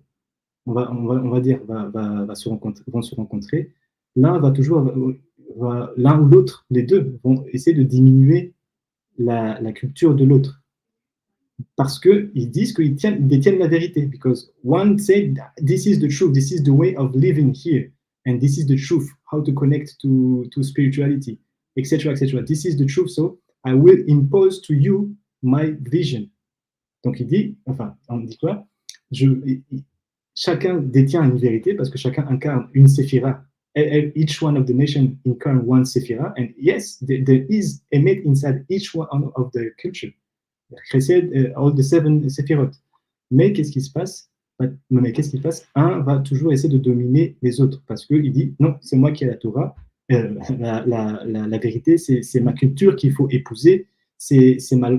on va dire, vont se rencontrer, l'un ou l'autre, les deux, vont essayer de diminuer la culture de l'autre. Parce qu'ils disent qu'ils détiennent la vérité. Because one said, this is the truth, this is the way of living here, and this is the truth, how to connect to spirituality, etc., etc. This is the truth, so I will impose to you my vision. Donc il dit, on dit quoi? Chacun détient une vérité parce que chacun incarne une séphira. Each one of the nations incarne one séphira, and yes, there is a mate inside each one of the culture. Chesed, all the 7 séphirot. Mais qu'est-ce qui se passe? Un va toujours essayer de dominer les autres parce qu'il dit non, c'est moi qui ai la Torah, la vérité, c'est ma culture qu'il faut épouser, c'est ma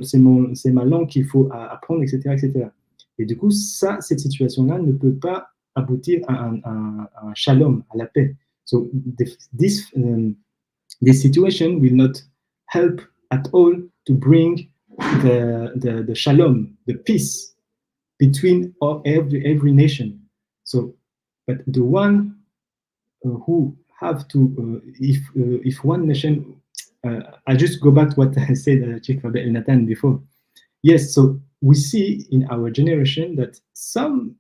langue qu'il faut apprendre, etc., etc. Et du coup, cette situation-là ne peut pas aboutir à un shalom, à la paix. So this situation will not help at all to bring the shalom, the peace between every nation. So, but the one who have to, if one nation, I just go back to what I said, Chief Rabbi El Natan before. Yes, so we see in our generation that some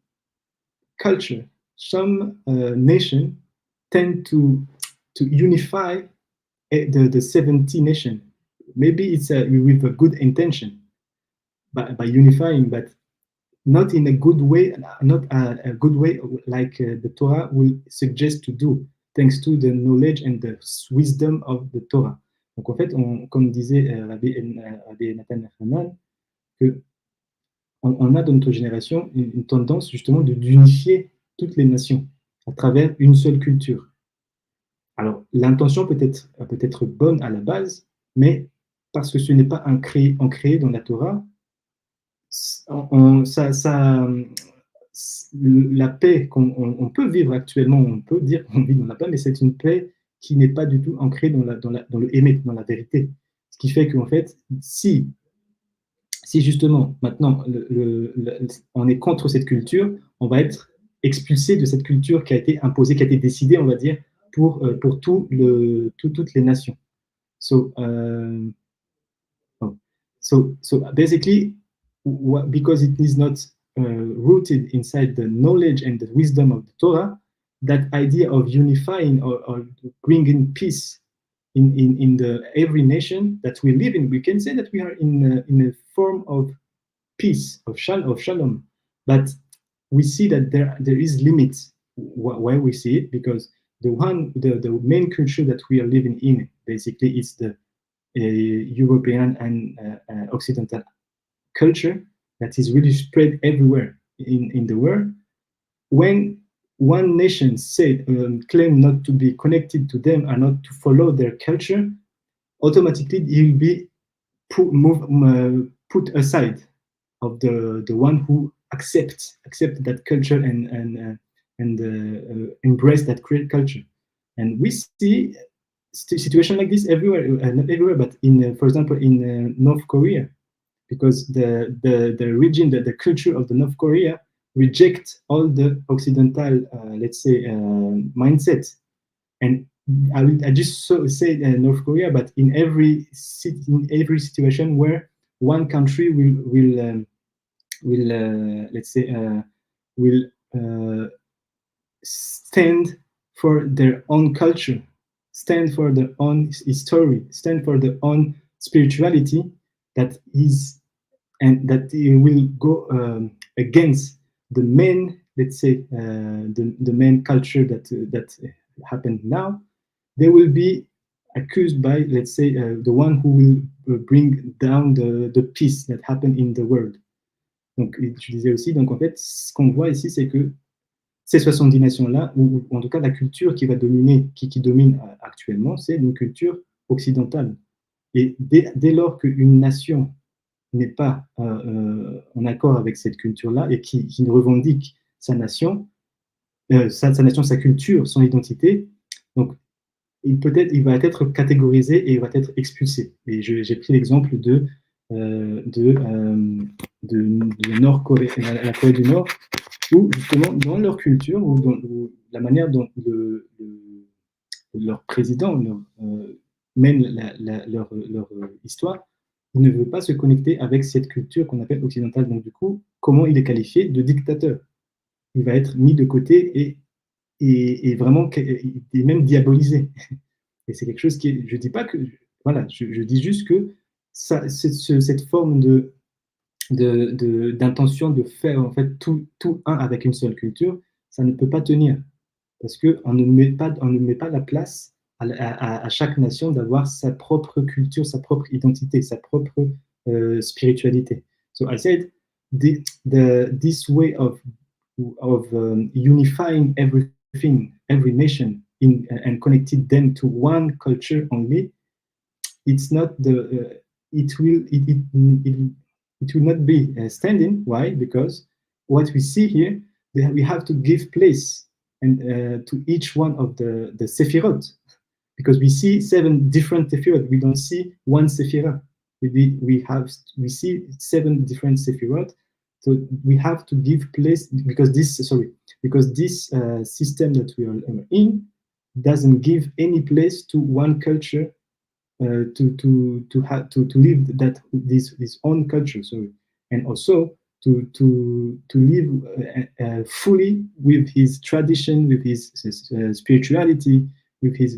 culture, some nation tend to unify the 70 nation. Maybe it's with a good intention by unifying, but not in a good way, not a good way like the Torah will suggest to do, thanks to the knowledge and the wisdom of the Torah. Donc en fait, comme disait Rabbi Nathan Hanan, que on a dans notre génération une tendance justement d'unifier toutes les nations à travers une seule culture. Alors, l'intention peut être bonne à la base, mais parce que ce n'est pas ancré dans la Torah, la paix qu'on peut vivre actuellement, on peut dire qu'on vit dans la paix, mais c'est une paix qui n'est pas du tout ancré dans le émet, dans la vérité. Ce qui fait qu'en fait, si justement maintenant on est contre cette culture, on va être expulsé de cette culture qui a été imposée, qui a été décidée, on va dire, pour toutes les nations. So basically, because it is not rooted inside the knowledge and the wisdom of the Torah, that idea of unifying or bringing peace in every nation that we live in, we can say that we are in a form of peace, of shalom, but we see that there is limits. Why we see it? Because the main culture that we are living in basically is the European and Occidental culture that is really spread everywhere in the world. When one nation claim not to be connected to them and not to follow their culture, automatically it will be put aside of the one who accept that culture and embrace that culture. And we see situation like this everywhere, not everywhere, but for example, in North Korea, because the region, the culture of the North Korea reject all the Occidental, let's say, mindset. And I just say North Korea, but in every situation where one country will let's say will stand for their own culture, stand for their own history, stand for their own spirituality, that will go against the main, let's say, the main culture that happened now. They will be accused by, let's say, the one who will bring down the peace that happened in the world. Donc, je disais aussi, donc en fait, ce qu'on voit ici, c'est que ces 70 nations-là, ou en tout cas la culture qui va dominer, qui domine actuellement, c'est une culture occidentale. Et dès lors qu'une nation n'est pas en accord avec cette culture-là et qui ne revendique sa nation, sa culture, son identité, donc il va être catégorisé et il va être expulsé. Et j'ai pris l'exemple de Nord-Corée, la Corée du Nord, où justement dans leur culture, ou la manière dont leur président mène leur histoire, il ne veut pas se connecter avec cette culture qu'on appelle occidentale. Donc du coup, comment il est qualifié? De dictateur. Il va être mis de côté et vraiment et même diabolisé. Et c'est quelque chose qui je dis pas que, voilà, je dis juste que cette forme d'intention de faire en fait tout un avec une seule culture, ça ne peut pas tenir, parce qu'on ne met pas la place à chaque nation d'avoir sa propre culture, sa propre identité, sa propre spiritualité. So I said this way of unifying everything, every nation and connected them to one culture only, it's not it will not be standing. Why? Because what we see here, we have to give place and to each one of the Sephirot, because we see 7 different Sephirot. We don't see one Sephirah. We see 7 different Sephirot. So we have to give place, because this system that we are in doesn't give any place to one culture to live this own culture. So, and also to live fully with his tradition, with his spirituality, with his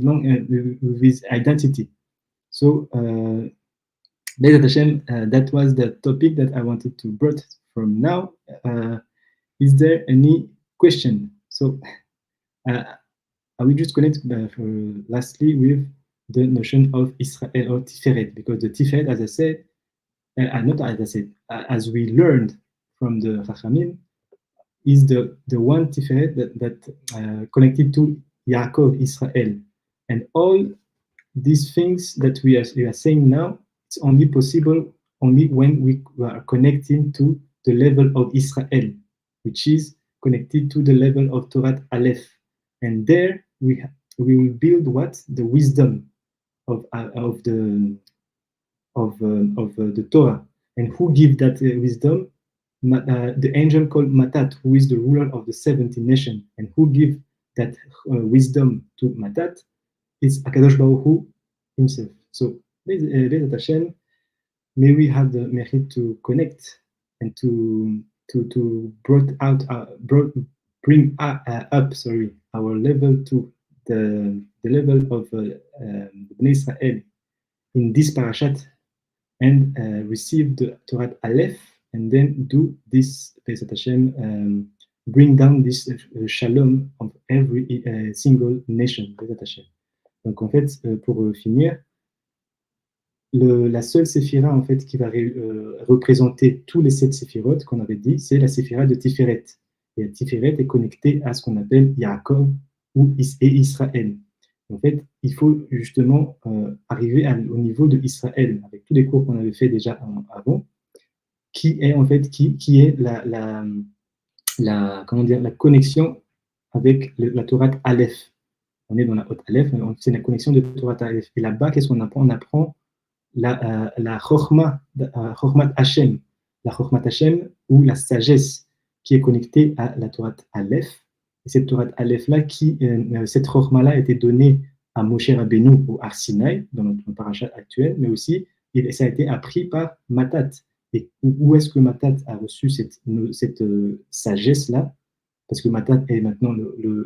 identity. So, Bezat Hashem, that was the topic that I wanted to bring from now. Is there any question? So, I will just connect lastly with the notion of Israel or Tiferet, because the Tiferet, as I said, not as I said, as we learned from the Chachamim, is the one Tiferet that connected to Yaakov, Israel. And all these things that we are saying now, it's only possible only when we are connecting to the level of Israel, which is connected to the level of Torah Aleph. And there we will build what? The wisdom of the Torah. And who give that wisdom? The angel called Matat, who is the ruler of the 70 nations. And who give that wisdom to Matat is Akadosh Baruch Hu himself. So, Bezat Hashem, may we have the merit to connect and to bring up our level to the level of Bnei Israel in this parashat, and receive the Torah Aleph, and then do this Bezat Hashem, bring down this shalom of every single nation, Bezat Hashem. Donc en fait, pour finir, la seule séphira en fait qui va représenter tous les 7 séphirotes qu'on avait dit, c'est la séphira de Tiferet. Et la Tiferet est connectée à ce qu'on appelle Yaakov et Israël. En fait, il faut justement arriver au niveau de Israël, avec tous les cours qu'on avait fait déjà avant, qui est en fait qui est la connexion avec la Torah Aleph. On est dans la haute Aleph, c'est la connexion de Torah Aleph. Et là-bas, qu'est-ce qu'on apprend? On apprend la Chokhmat Hashem, la Chokhmat Hashem, ou la sagesse qui est connectée à la Torah Aleph. Et cette Torah Aleph-là, cette Chokhma-là a été donnée à Moshe Rabbeinu au Har Sinaï, dans notre parashat actuel, mais aussi ça a été appris par Matat. Et où est-ce que Matat a reçu cette sagesse-là? Parce que Matat est maintenant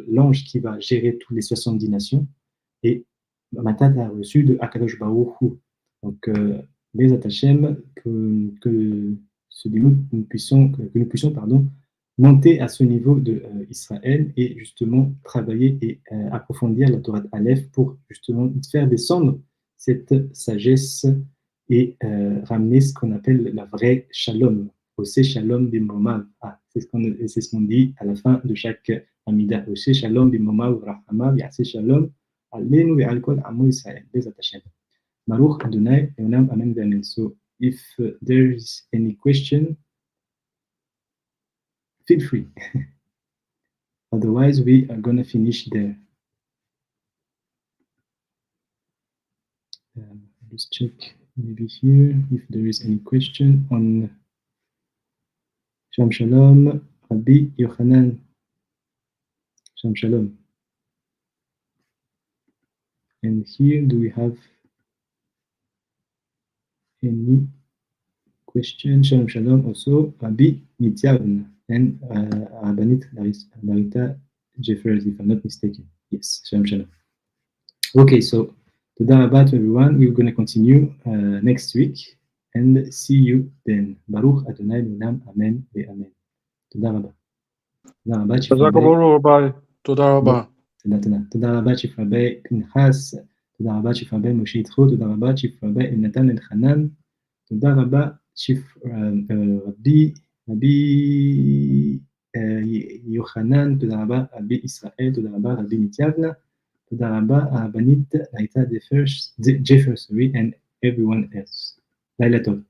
l'ange qui va gérer toutes les 70 nations. Et Matat a reçu de Akadosh Baruch Hu. Donc, Bezat Hashem, que nous puissions monter à ce niveau de Israël et justement travailler et approfondir la Torah Aleph pour justement faire descendre cette sagesse et ramener ce qu'on appelle la vraie shalom, Osé shalom bimromav. C'est ce qu'on dit à la fin de chaque Amida. Osé shalom bimromav rahamav, yasé shalom alenu ve'al kol amo Israël. Bezat Hashem. Baruch Adonai Eolam Amen Ve'amen. So, if there is any question, feel free. Otherwise, we are going to finish there. Just check maybe here if there is any question on Shalom Shalom, Rabbi Yochanan. Shalom Shalom. And here, do we have any question? Shalom Shalom also, Rabbi Nityav and Rabbanit Larita Jeffers, if I'm not mistaken. Yes, Shalom Shalom. Okay, so Toda Rabba to everyone. We're going to continue next week and see you then. Baruch Adonai L'Olam Amen Ve'Amen. Toda Rabba. Toda Rabba Chief Rabbi. Toda Rabba. Toda Rabba Chief Rabbi Pinchas. Toda Rabba Chief Rabbi Moshe Yitro. Toda Rabba Chief Rabbi Elnatan Elchanan. Toda Rabba Chief Rabbi Yochanan. Toda Rabba Rabbi Israël. Toda Rabba Rabbi Nityav. Toda Rabba Rabbanit Larita Jeffers, and everyone else. Laila Tov.